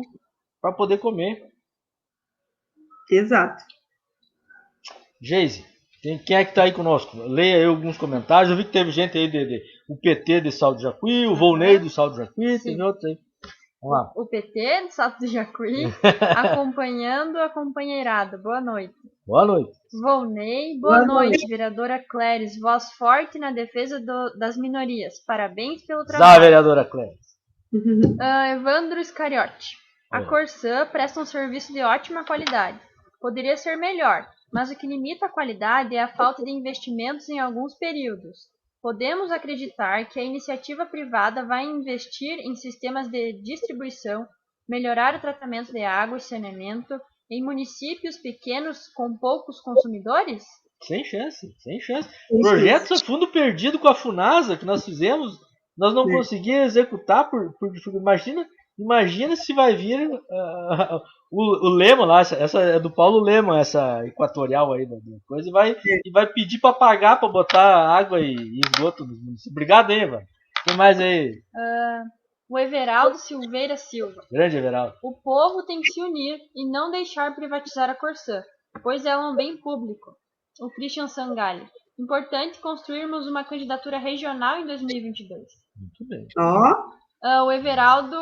para poder comer. Exato. Geise, quem é que está aí conosco? Leia aí alguns comentários. Eu vi que teve gente aí o PT de Salto de Jacuí, o Volney do Salto de Jacuí, teve outros aí. Vamos lá. O PT do Salto do Jacuí, acompanhando a companheirada. Boa noite. Boa noite. Volney, boa noite. Vereadora Cléris, voz forte na defesa das minorias. Parabéns pelo trabalho. Vereadora Cléris. Evandro Iscariote. A Corsã presta um serviço de ótima qualidade. Poderia ser melhor, mas o que limita a qualidade é a falta de investimentos em alguns períodos. Podemos acreditar que a iniciativa privada vai investir em sistemas de distribuição, melhorar o tratamento de água e saneamento em municípios pequenos com poucos consumidores? Sem chance, sem chance. Projetos a fundo perdido com a FUNASA que nós fizemos, nós não conseguimos executar por dificuldade. Imagina se vai vir o Lema lá, essa é do Paulo Lema, essa equatorial aí da coisa, e vai pedir para pagar para botar água e esgoto nos municípios. Obrigado aí, Eva. Quem mais aí? O Everaldo Silveira Silva. Grande Everaldo. O povo tem que se unir e não deixar privatizar a Corsã, pois é um bem público. O Christian Sangalli. Importante construirmos uma candidatura regional em 2022. Muito bem. O Everaldo,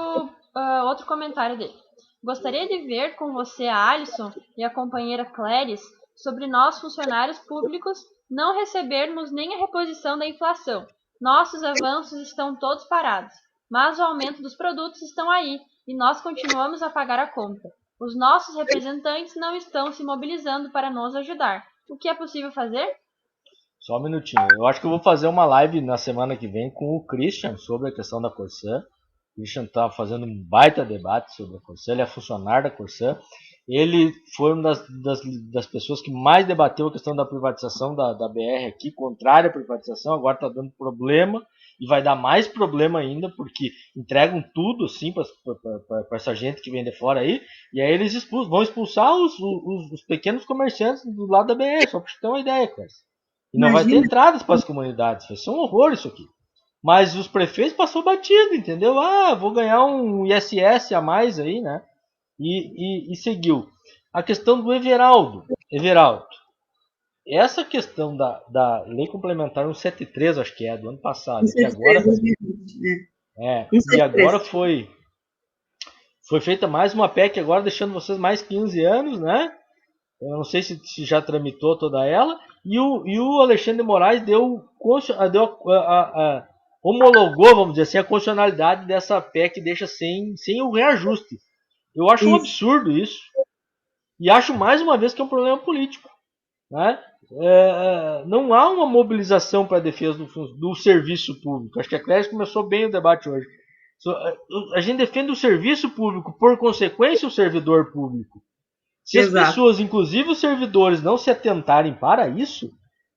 outro comentário dele. Gostaria de ver com você a Alisson e a companheira Cléris sobre nós, funcionários públicos, não recebermos nem a reposição da inflação. Nossos avanços estão todos parados, mas o aumento dos produtos estão aí e nós continuamos a pagar a conta. Os nossos representantes não estão se mobilizando para nos ajudar. O que é possível fazer? Só um minutinho. Eu acho que eu vou fazer uma live na semana que vem com o Christian sobre a questão da Corsã. O Christian está fazendo um baita debate sobre a Corsã. Ele é funcionário da Corsã. Ele foi uma das pessoas que mais debateu a questão da privatização da BR aqui, contrária à privatização. Agora está dando problema e vai dar mais problema ainda, porque entregam tudo assim para essa gente que vem de fora aí. E aí eles vão expulsar os pequenos comerciantes do lado da BR, só para você ter uma ideia, cara. E não vai ter entradas para as comunidades. Vai ser um horror isso aqui. Mas os prefeitos passou batido, entendeu? Vou ganhar um ISS a mais aí, né? E seguiu. A questão do Everaldo. Essa questão da Lei Complementar 173, acho que é, do ano passado. 173, e agora foi feita mais uma PEC agora, deixando vocês mais 15 anos, né? Eu não sei se já tramitou toda ela. E o Alexandre de Moraes homologou, vamos dizer assim, a constitucionalidade dessa PEC, deixa sem o reajuste. Eu acho um absurdo isso. E acho mais uma vez que é um problema político, né? Não há uma mobilização para a defesa do serviço público. Acho que a Cléris começou bem o debate hoje. A gente defende o serviço público, por consequência o servidor público. Se as pessoas, inclusive os servidores, não se atentarem para isso,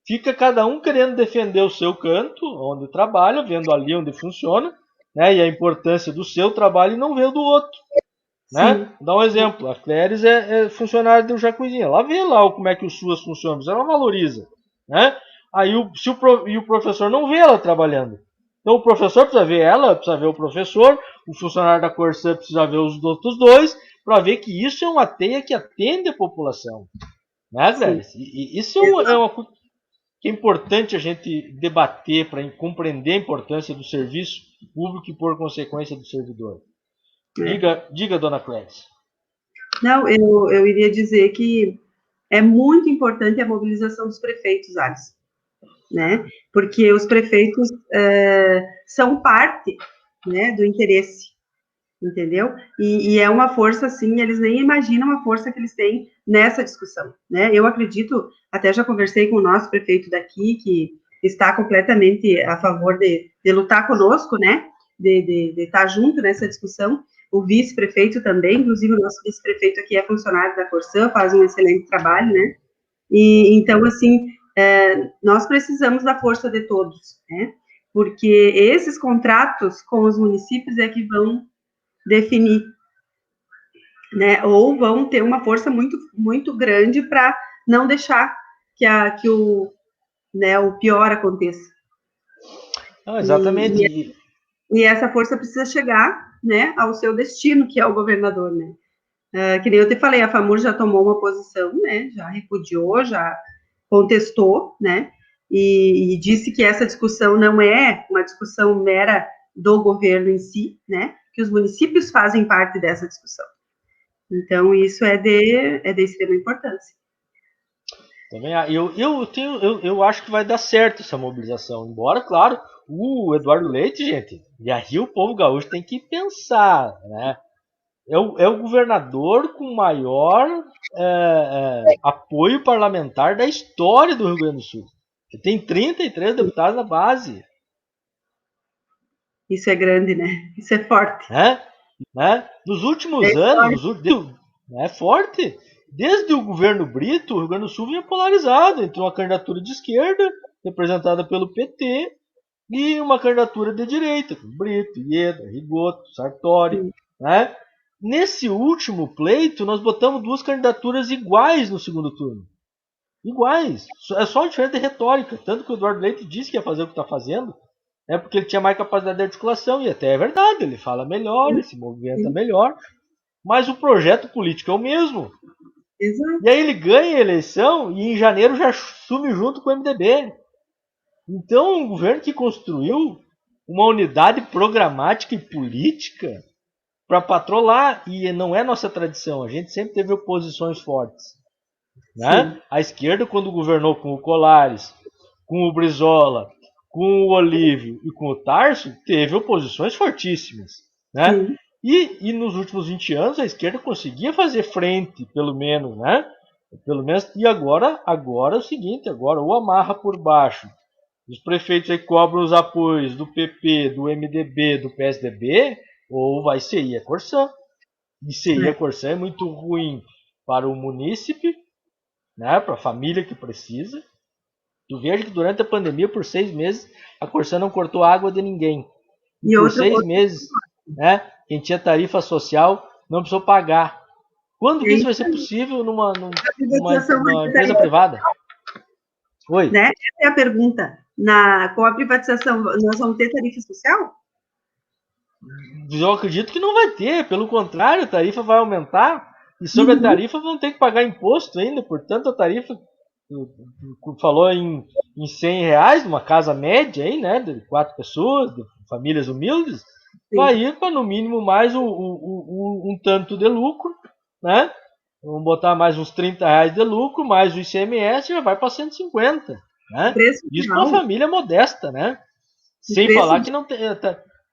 fica cada um querendo defender o seu canto, onde trabalha, vendo ali onde funciona, né, e a importância do seu trabalho e não vê o do outro. Né? Vou dar um exemplo. A Cléris é funcionária do Jacuizinho. Ela vê lá como é que os SUAS funcionam, mas ela valoriza. Né? Aí o professor não vê ela trabalhando. Então o professor precisa ver ela, precisa ver o professor, o funcionário da Corsã precisa ver os outros dois, para ver que isso é uma teia que atende a população. Né, Cléris? E isso é uma coisa que é importante a gente debater para compreender a importância do serviço público e, por consequência, do servidor. Diga, dona Cléris. Não, eu iria dizer que é muito importante a mobilização dos prefeitos, Alisson, né? Porque os prefeitos são parte, né, do interesse, entendeu? E é uma força, assim, eles nem imaginam a força que eles têm nessa discussão, né? Eu acredito, até já conversei com o nosso prefeito daqui, que está completamente a favor de lutar conosco, né? De estar junto nessa discussão. O vice-prefeito também, inclusive o nosso vice-prefeito aqui é funcionário da Corsã, faz um excelente trabalho, né? E então, assim, nós precisamos da força de todos, né? Porque esses contratos com os municípios é que vão definir, né? Ou vão ter uma força muito, muito grande para não deixar que o pior aconteça. Não, exatamente. E essa força precisa chegar, né, ao seu destino, que é o governador, né? Que nem eu te falei, a FAMUR já tomou uma posição, né? Já repudiou, já contestou, né? E disse que essa discussão não é uma discussão mera do governo em si, né? Que os municípios fazem parte dessa discussão. Então, isso é de extrema importância. Também, eu acho que vai dar certo essa mobilização. Embora, claro, o Eduardo Leite, gente, e aí o povo gaúcho tem que pensar, né? É o governador com maior apoio parlamentar da história do Rio Grande do Sul. Ele tem 33 deputados na base. Isso é grande, né? Isso é forte. Né? Nos últimos anos, é forte. Desde o governo Brito, o Rio Grande do Sul vinha polarizado entre uma candidatura de esquerda, representada pelo PT, e uma candidatura de direita, com Brito, Ieda, Rigoto, Sartori. Né? Nesse último pleito, nós botamos duas candidaturas iguais no segundo turno. Iguais. É só uma diferença de retórica. Tanto que o Eduardo Leite disse que ia fazer o que está fazendo, porque ele tinha mais capacidade de articulação, e até é verdade, ele fala melhor, ele se movimenta melhor, mas o projeto político é o mesmo. Exato. E aí ele ganha a eleição e em janeiro já assume junto com o MDB. Então, um governo que construiu uma unidade programática e política para patrolar, e não é nossa tradição, a gente sempre teve oposições fortes. Né? A esquerda, quando governou com o Colares, com o Brizola, com o Olívio e com o Tarso, teve oposições fortíssimas. Né? E nos últimos 20 anos a esquerda conseguia fazer frente, pelo menos, né? Pelo menos, e agora é o seguinte, agora ou amarra por baixo. Os prefeitos aí cobram os apoios do PP, do MDB, do PSDB, ou vai ser a Corsã. E ser a Corsã é muito ruim para o munícipe, né? Para a família que precisa. Tu veja que durante a pandemia, por 6 meses, a Corsã não cortou água de ninguém. E por 6 meses, né? Quem tinha tarifa social não precisou pagar. Quando que isso vai ser possível numa empresa privada? Oi? Né? Essa é a pergunta. Com a privatização, nós vamos ter tarifa social? Eu acredito que não vai ter. Pelo contrário, a tarifa vai aumentar. E sobre a tarifa vão ter que pagar imposto ainda. Portanto, a tarifa falou em R$100, numa casa média aí, né? De 4 pessoas, de famílias humildes. Sim. Vai ir para no mínimo mais um tanto de lucro, né? Vamos botar mais uns R$30 de lucro, mais o ICMS, já vai para 150. Né? Isso para uma família modesta, né? Sem falar que não tem.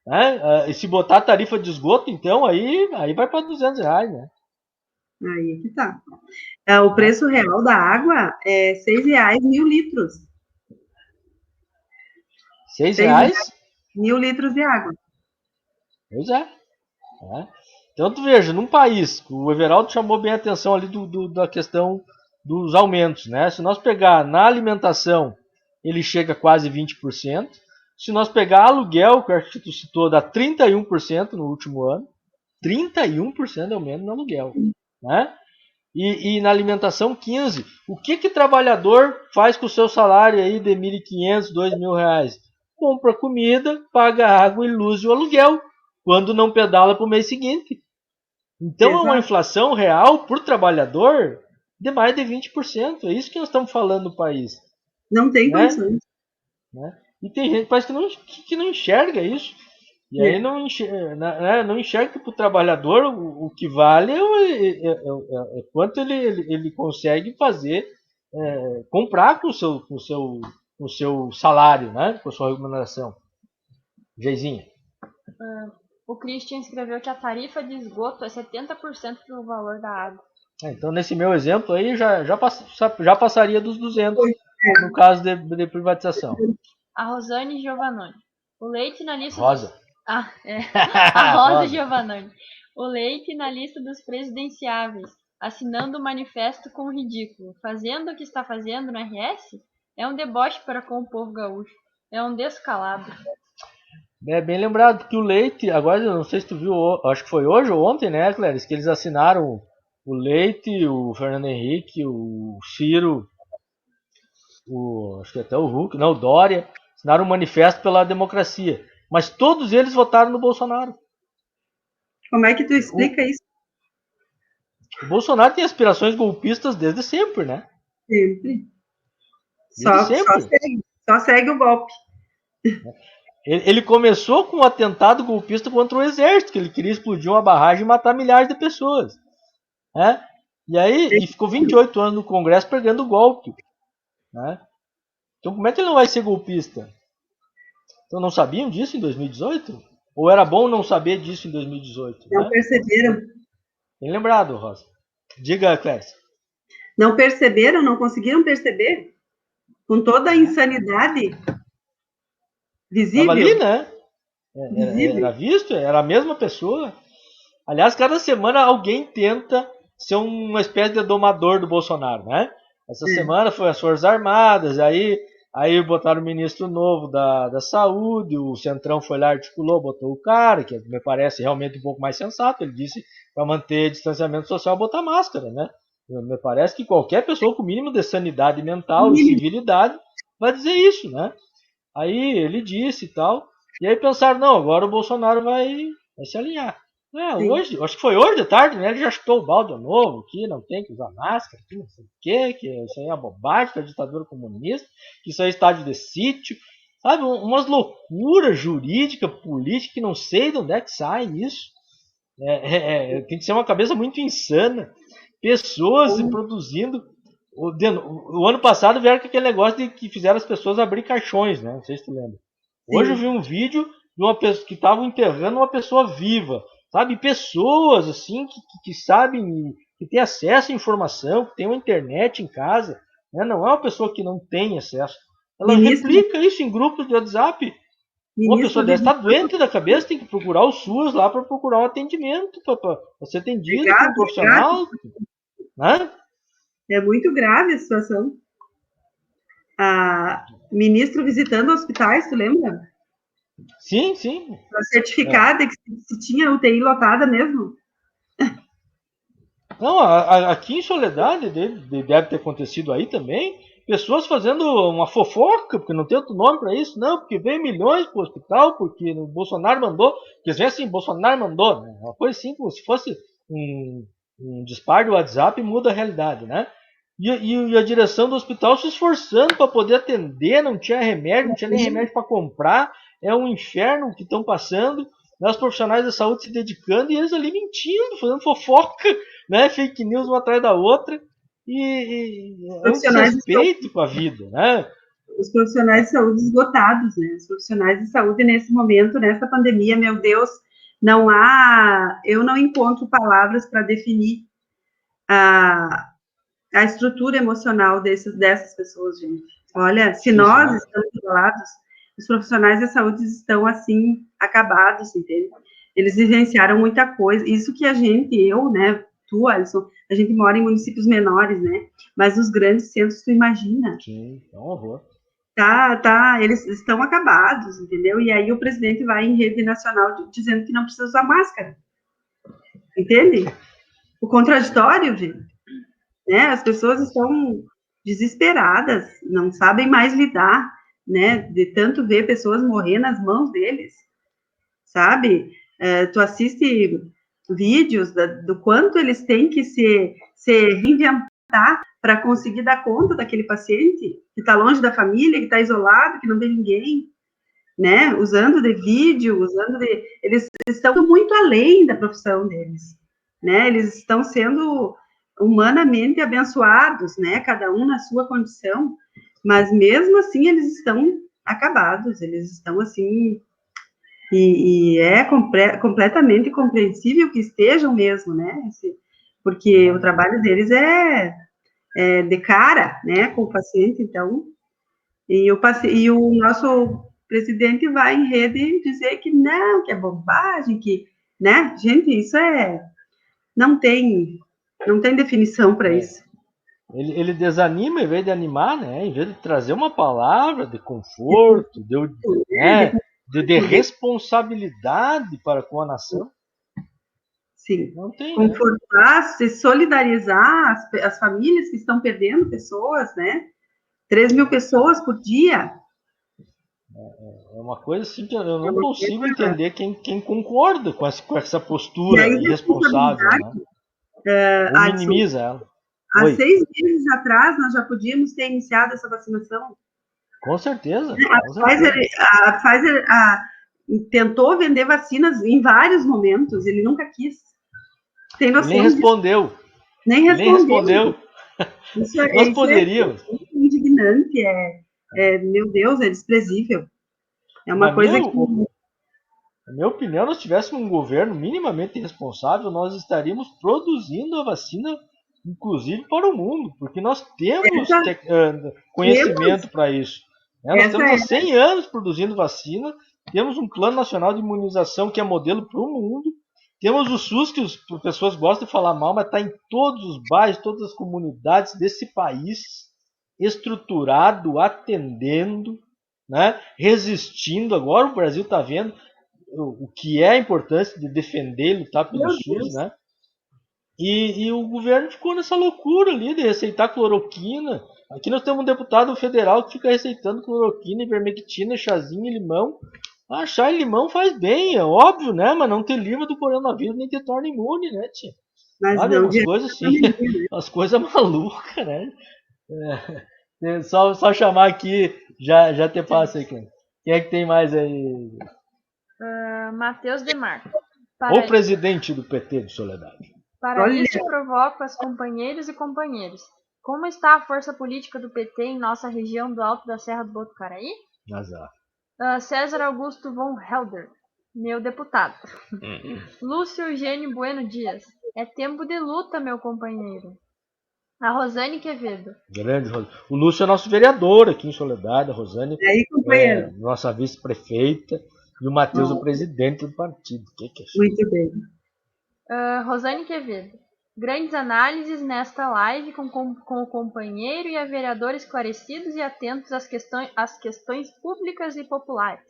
Né? E se botar a tarifa de esgoto, então, aí vai para R$200, né? Aí que tá. O preço real da água é R$6 1.000 litros. R$6? 1.000 litros de água. Pois é. Então, tu veja, num país, o Everaldo chamou bem a atenção ali da questão dos aumentos, né? Se nós pegar na alimentação, ele chega a quase 20%. Se nós pegar aluguel, que eu acho que tu citou, dá 31% no último ano. 31% de aumento no aluguel. Né? E na alimentação, 15%. O que trabalhador faz com o seu salário aí de R$1.500, R$2.000? Compra comida, paga água e luz e o aluguel, quando não pedala para o mês seguinte. Então é uma inflação real por trabalhador de mais de 20%. É isso que nós estamos falando no país. Não tem condições. Né? E tem gente que parece que não enxerga isso. E aí não enxerga que para o trabalhador o que vale é quanto ele consegue fazer, comprar com o seu salário, né? Com a sua remuneração. Geizinha. O Christian escreveu que a tarifa de esgoto é 70% do valor da água. Então, nesse meu exemplo aí, já passaria dos 200, no caso de privatização. A Rosane Giovannoni. O leite na lista... Rosa. A Rosa Giovannoni. O leite na lista dos presidenciáveis, assinando o manifesto com o ridículo. Fazendo o que está fazendo no RS? É um deboche para com o povo gaúcho. É um descalabro. É bem lembrado que o Leite, agora eu não sei se tu viu, acho que foi hoje ou ontem, né, Cléris, que eles assinaram o Leite, o Fernando Henrique, o Ciro, acho que até o Hulk, não, o Dória, assinaram um manifesto pela democracia. Mas todos eles votaram no Bolsonaro. Como é que tu explica isso? O Bolsonaro tem aspirações golpistas desde sempre, né? Sempre. Desde sempre. Só segue o golpe. Ele começou com um atentado golpista contra o exército, que ele queria explodir uma barragem e matar milhares de pessoas. Né? E aí ficou 28 anos no Congresso pegando o golpe. Né? Então como é que ele não vai ser golpista? Então não sabiam disso em 2018? Ou era bom não saber disso em 2018? Não perceberam. Bem lembrado, Rosa. Diga, Clécia. Não perceberam, não conseguiram perceber? Com toda a insanidade visível. Estava ali, né? Era visto, era a mesma pessoa. Aliás, cada semana alguém tenta ser uma espécie de domador do Bolsonaro, né? Essa semana foi as Forças Armadas, aí botaram o ministro novo da Saúde, o Centrão foi lá, articulou, botou o cara, que me parece realmente um pouco mais sensato. Ele disse para manter distanciamento social, botar máscara, né? Me parece que qualquer pessoa com o mínimo de sanidade mental e civilidade vai dizer isso, né? Aí ele disse e tal, e aí pensaram, não, agora o Bolsonaro vai se alinhar. Hoje, acho que foi hoje de tarde, né? Ele já chutou o balde de novo, que não tem que usar máscara, que não sei o quê, que isso aí é uma bobagem, que é ditadura comunista, que isso aí é estádio de sítio, sabe? Umas loucuras jurídicas, políticas, que não sei de onde é que sai isso. Tem que ser uma cabeça muito insana. Pessoas se produzindo. O ano passado vieram com aquele negócio de que fizeram as pessoas abrir caixões, né? Não sei se tu lembra. Hoje eu vi um vídeo de uma pessoa que estavam enterrando uma pessoa viva. Sabe, pessoas assim que sabem, que têm acesso à informação, que tem uma internet em casa, né? Não é uma pessoa que não tem acesso. Ela replica isso em grupos de WhatsApp. Uma pessoa dessa está doente da cabeça, tem que procurar o SUS lá para procurar um atendimento, para ser atendido por um profissional. Né? É muito grave a situação. Ministro visitando hospitais, tu lembra? Sim, sim. Para certificar de que se tinha UTI lotada mesmo. Não, aqui em Soledade deve ter acontecido aí também. Pessoas fazendo uma fofoca, porque não tem outro nome para isso, não, porque veio milhões para o hospital, porque o Bolsonaro mandou. Porque vem assim, Bolsonaro mandou, né? Uma coisa assim, como se fosse um disparo do WhatsApp, muda a realidade, né? E a direção do hospital se esforçando para poder atender, não tinha remédio, não tinha nem remédio para comprar, é um inferno o que estão passando, né? Os profissionais da saúde se dedicando e eles ali mentindo, fazendo fofoca, né? Fake news uma atrás da outra, e é um desrespeito com a vida, né? Os profissionais de saúde esgotados, né? Os profissionais de saúde nesse momento, nessa pandemia, meu Deus, eu não encontro palavras para definir a estrutura emocional dessas pessoas, gente. Olha, se nós estamos isolados, os profissionais da saúde estão, assim, acabados, entende? Eles vivenciaram muita coisa. Isso que eu, né, tu, Alisson, a gente mora em municípios menores, né? Mas os grandes centros, tu imagina. Sim, é um horror. Eles estão acabados, entendeu? E aí o presidente vai em rede nacional dizendo que não precisa usar máscara. Entende? O contraditório, gente. Né? As pessoas estão desesperadas, não sabem mais lidar, né? De tanto ver pessoas morrer nas mãos deles, sabe? Tu assiste vídeos do quanto eles têm que se reinventar para conseguir dar conta daquele paciente que está longe da família, que está isolado, que não vê ninguém, né? Usando de vídeo, eles estão muito além da profissão deles, né? Eles estão sendo humanamente abençoados, né? Cada um na sua condição, mas mesmo assim eles estão acabados, eles estão assim, e é completamente compreensível que estejam mesmo, né? Porque o trabalho deles é de cara, né, com o paciente, então, e o nosso presidente vai em rede dizer que não, que é bobagem, que, né, gente, isso não tem definição para isso. Ele desanima em vez de animar, né? Em vez de trazer uma palavra de conforto, de responsabilidade para com a nação. Sim. Não tem, confortar, se solidarizar as famílias que estão perdendo pessoas, né? 3.000 pessoas por dia. É uma coisa assim que eu não consigo entender quem concorda com essa postura aí, irresponsável, né? Ou Adson, minimiza ela. há Oi, 6 meses atrás nós já podíamos ter iniciado essa vacinação. com certeza, A com Pfizer, certeza. a Pfizer tentou vender vacinas em vários momentos, ele nunca quis. Tem Ele nem noção disso? respondeu. Nem Ele nem respondeu. respondeu. Nós Isso é poderíamos. indignante, meu Deus, é desprezível. É uma Na coisa que na minha opinião, nós tivéssemos um governo minimamente responsável, nós estaríamos produzindo a vacina, inclusive para o mundo, porque nós temos essa, temos, conhecimento para isso. Né? Nós essa temos há é, 100 anos produzindo vacina, temos um plano nacional de imunização que é modelo para o mundo, temos o SUS, que as pessoas gostam de falar mal, mas está em todos os bairros, todas as comunidades desse país, estruturado, atendendo, né? Resistindo. Agora o Brasil está vendo o que é a importância de defender e lutar pelo meu SUS, Deus, né? E o governo ficou nessa loucura ali de receitar cloroquina. Aqui nós temos um deputado federal que fica receitando cloroquina, ivermectina, chazinho e limão. Ah, chá e limão faz bem, é óbvio, né? Mas não te livra do coronavírus nem te torna imune, né, tia? mas Sabe, não umas diante coisas da assim, pandemia, né? umas coisas malucas, né? Só chamar aqui, já te passa aí, quem? Quem é que tem mais aí? Matheus Demarco. O presidente do PT de Soledade. Para Olha, isso provoco as companheiros e companheiros. Como está a força política do PT em nossa região do Alto da Serra do Botucaraí? Azar. César Augusto von Helder, meu deputado. Lúcio Eugênio Bueno Dias. É tempo de luta, meu companheiro. A Rosane Quevedo. Grande Rosane. O Lúcio é nosso vereador aqui em Soledade, a Rosane aí, é companheiro, nossa vice-prefeita e o Matheus ó, o presidente do partido. O que é isso? muito bem. Rosane Quevedo. Grandes análises nesta live com o companheiro e a vereadora esclarecidos e atentos às questões públicas e populares.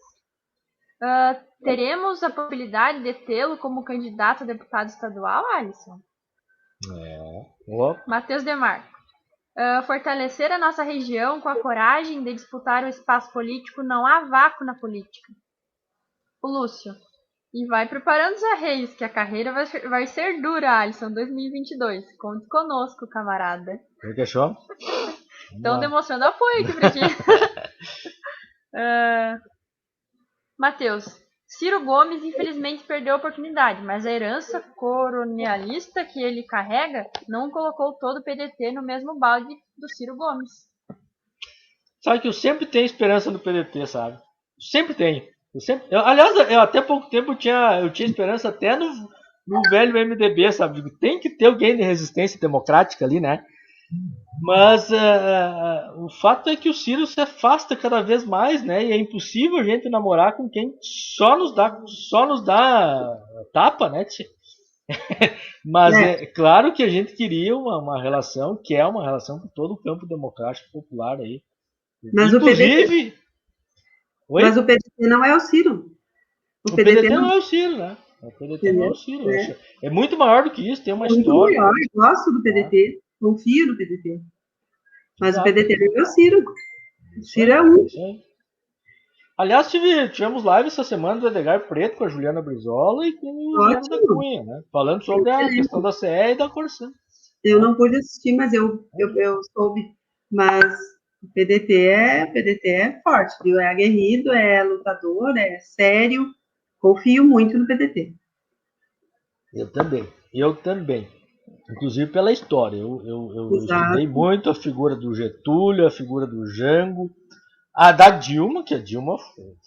Teremos a possibilidade de tê-lo como candidato a deputado estadual, Alisson? Matheus Demarco. Fortalecer a nossa região com a coragem de disputar o espaço político, não há vácuo na política. O Lúcio. E vai preparando os arreios, que a carreira vai ser dura, Alisson, 2022. Conte conosco, camarada. O que achou? Estão demonstrando apoio aqui pra ti. Matheus. Ciro Gomes infelizmente perdeu a oportunidade, mas a herança colonialista que ele carrega não colocou todo o PDT no mesmo balde do Ciro Gomes. Sabe que eu sempre tenho esperança no PDT, sabe? Sempre tenho. Aliás, eu até pouco tempo eu tinha esperança até no velho MDB, sabe? Tem que ter alguém de resistência democrática ali, né? Mas o fato é que o Ciro se afasta cada vez mais, né? E é impossível a gente namorar com quem só nos dá tapa, né? Mas é claro que a gente queria uma relação, que é uma relação com todo o campo democrático popular aí. Mas Inclusive. Mas o PDT não é o Ciro. O PDT não é o Ciro, né? O PDT não é o Ciro. É muito maior do que isso, tem uma história. Maior, eu gosto do PDT, confio no PDT. Mas o PDT não é o Ciro. O Ciro é um. Aliás, tivemos live essa semana do Edgar Preto com a Juliana Brizola e com o Guilherme da Cunha, né? Falando sobre a questão da CE e da Corsã. Eu não pude assistir, mas eu soube. Mas o PDT é forte, viu? É aguerrido, é lutador, é sério. Confio muito no PDT. Eu também. Inclusive pela história. Eu estudei muito a figura do Getúlio, a figura do Jango, a da Dilma, que a Dilma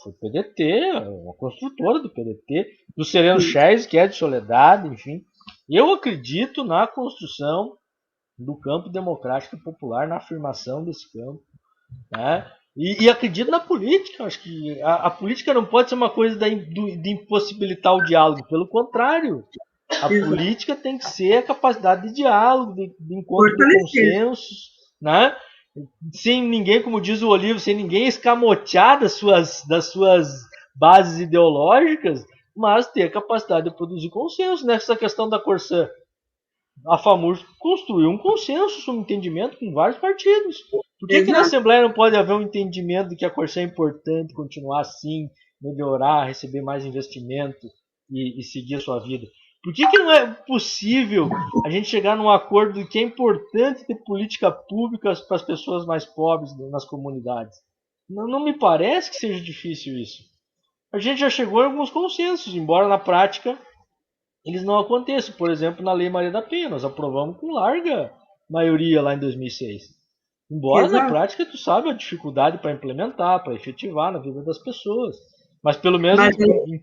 foi PDT, uma construtora do PDT, do Sereno Chaves, que é de Soledade, enfim. Eu acredito na construção do campo democrático e popular, na afirmação desse campo, né? E acredito na política. Acho que a política não pode ser uma coisa de impossibilitar o diálogo, pelo contrário. A política tem que ser a capacidade de diálogo, de encontro de consensos, né? Sem ninguém, como diz o Olivo, sem ninguém escamotear das suas bases ideológicas, mas ter a capacidade de produzir consenso. Nessa questão da Corsã, a FAMURS construiu um consenso, um entendimento com vários partidos. Por que na Assembleia não pode haver um entendimento de que a Corsã é importante, continuar assim, melhorar, receber mais investimento e seguir a sua vida? Por que não é possível a gente chegar num acordo de que é importante ter política pública para as pessoas mais pobres nas comunidades? Não me parece que seja difícil isso. A gente já chegou a alguns consensos, embora na prática eles não aconteçam. Por exemplo, na Lei Maria da Penha, nós aprovamos com larga maioria lá em 2006. Embora na prática, tu sabe a dificuldade para implementar, para efetivar na vida das pessoas. Mas pelo menos em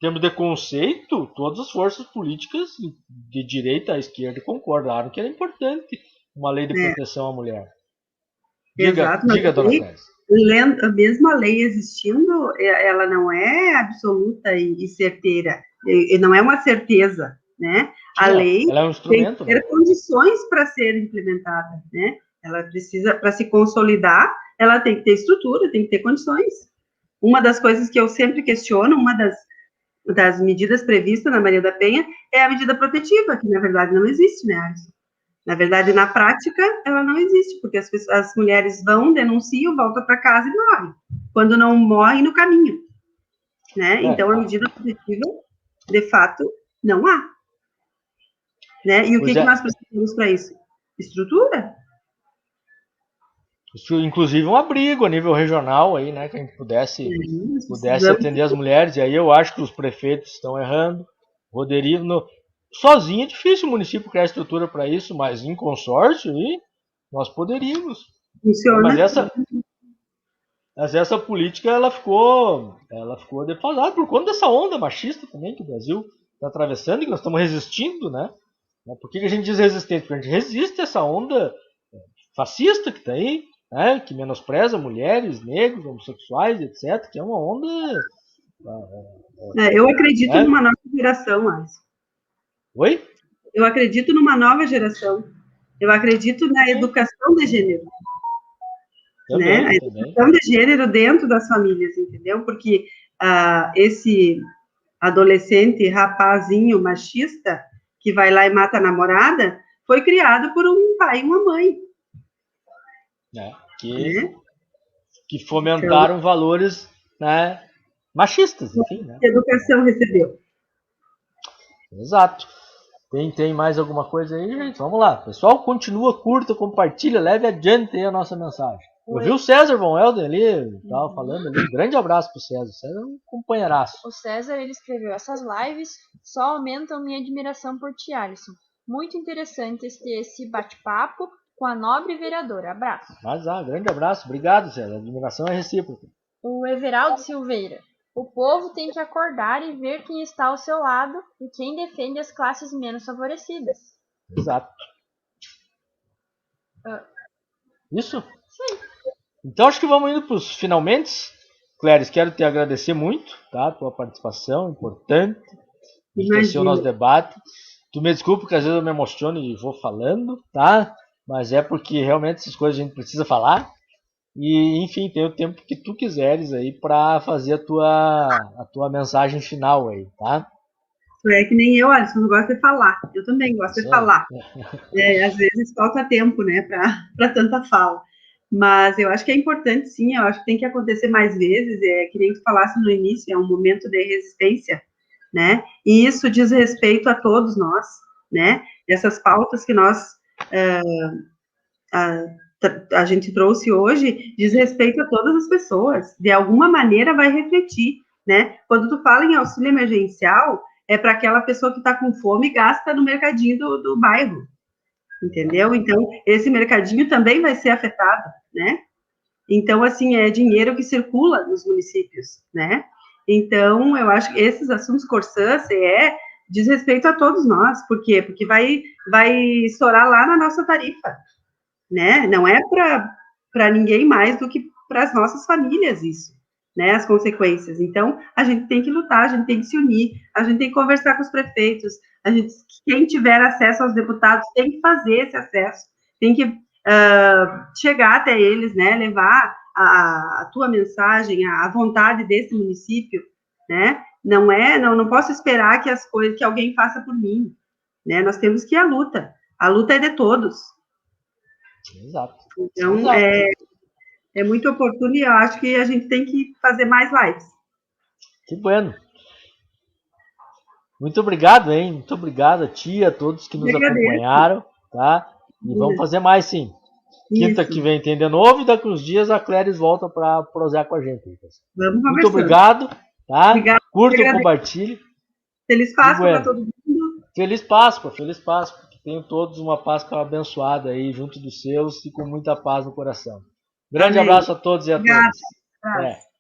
termos de conceito, todas as forças políticas de direita à esquerda concordaram que era importante uma lei de proteção à mulher. Diga, dona Clésia. A mesma lei existindo, ela não é absoluta e certeira, e não é uma certeza, né? A lei ela é um instrumento, tem que ter condições para ser implementada, né? Ela precisa, para se consolidar, ela tem que ter estrutura, tem que ter condições. Uma das coisas que eu sempre questiono, uma das medidas previstas na Maria da Penha é a medida protetiva, que na verdade não existe, né, Alisson? Na verdade, na prática, ela não existe, porque as mulheres vão, denunciam, voltam para casa e morrem. Quando não morrem no caminho, né? Então, a medida protetiva, de fato, não há. Né? E o que nós precisamos para isso? Estrutura. Isso, inclusive um abrigo a nível regional aí, né, que a gente pudesse atender as mulheres. E aí eu acho que os prefeitos estão errando. Roderigo, sozinho é difícil o município criar estrutura para isso, mas em consórcio aí nós poderíamos. Funciona. Mas essa política ela ficou defasada por conta dessa onda machista também que o Brasil está atravessando e que nós estamos resistindo, né? Por que a gente diz resistente? Porque a gente resiste a essa onda fascista que está aí, né? Que menospreza mulheres, negros, homossexuais, etc. Que é uma onda... eu acredito numa nova geração, Alisson. Oi? Eu acredito numa nova geração. Eu acredito na educação de gênero. Também, né? A educação de gênero dentro das famílias, entendeu? Porque esse adolescente, rapazinho machista, que vai lá e mata a namorada, foi criado por um pai e uma mãe. Que fomentaram valores, né, machistas, enfim. Né? Que educação recebeu? Exato. Tem mais alguma coisa aí, gente? Vamos lá. Pessoal, continua, curta, compartilha, leve adiante aí a nossa mensagem. Eu vi o César Von Helden ali, estava falando ali. Grande abraço pro César. O César é um companheiraço. O César, ele escreveu: essas lives só aumentam minha admiração por ti, Alisson. Muito interessante esse bate-papo com a nobre vereadora. Abraço. Mas, grande abraço. Obrigado, César. A admiração é recíproca. O Everaldo Silveira: o povo tem que acordar e ver quem está ao seu lado e quem defende as classes menos favorecidas. Exato. Isso? Sim. Então acho que vamos indo para os finalmente. Cléris, quero te agradecer muito, tá? Tua participação importante. Enriqueceu o nosso debate. Tu me desculpa que às vezes eu me emociono e vou falando, tá? Mas é porque realmente essas coisas a gente precisa falar. E, enfim, tem o tempo que tu quiseres aí para fazer a tua mensagem final aí, tá? É que nem eu, Alisson, não gosto de falar. Eu também gosto de falar. Às vezes falta tempo, né, para tanta fala. Mas eu acho que é importante, sim, eu acho que tem que acontecer mais vezes, que nem tu falasse no início, é um momento de resistência, né, e isso diz respeito a todos nós, né, essas pautas que nós, a gente trouxe hoje, diz respeito a todas as pessoas, de alguma maneira vai refletir, né, quando tu fala em auxílio emergencial, é para aquela pessoa que está com fome e gasta no mercadinho do bairro, entendeu? Então, esse mercadinho também vai ser afetado, né? Então, assim, é dinheiro que circula nos municípios, né? Então, eu acho que esses assuntos Corsã, CE, diz respeito a todos nós. Por quê? Porque vai estourar lá na nossa tarifa, né? Não é para ninguém mais do que para as nossas famílias isso, né? As consequências. Então, a gente tem que lutar, a gente tem que se unir, a gente tem que conversar com os prefeitos, quem tiver acesso aos deputados tem que fazer esse acesso, tem que chegar até eles, né, levar a tua mensagem, a vontade desse município, né, não posso esperar que alguém faça por mim, né, nós temos que ir à luta é de todos. Exato. Então, Exato. é muito oportuno e eu acho que a gente tem que fazer mais lives. Que bueno. Muito obrigado, hein? Muito obrigado a ti e a todos que nos acompanharam, tá? E vamos fazer mais, sim. Quinta Isso. que vem tem de novo e daqui uns dias a Cléris volta para prossear com a gente. Vamos conversando. Muito obrigado, tá? Obrigado, Curta e compartilhe. Feliz Páscoa para todo mundo. Feliz Páscoa, feliz Páscoa. Que tenham todos uma Páscoa abençoada aí, junto dos seus e com muita paz no coração. Grande abraço a todos e a todas. Obrigada.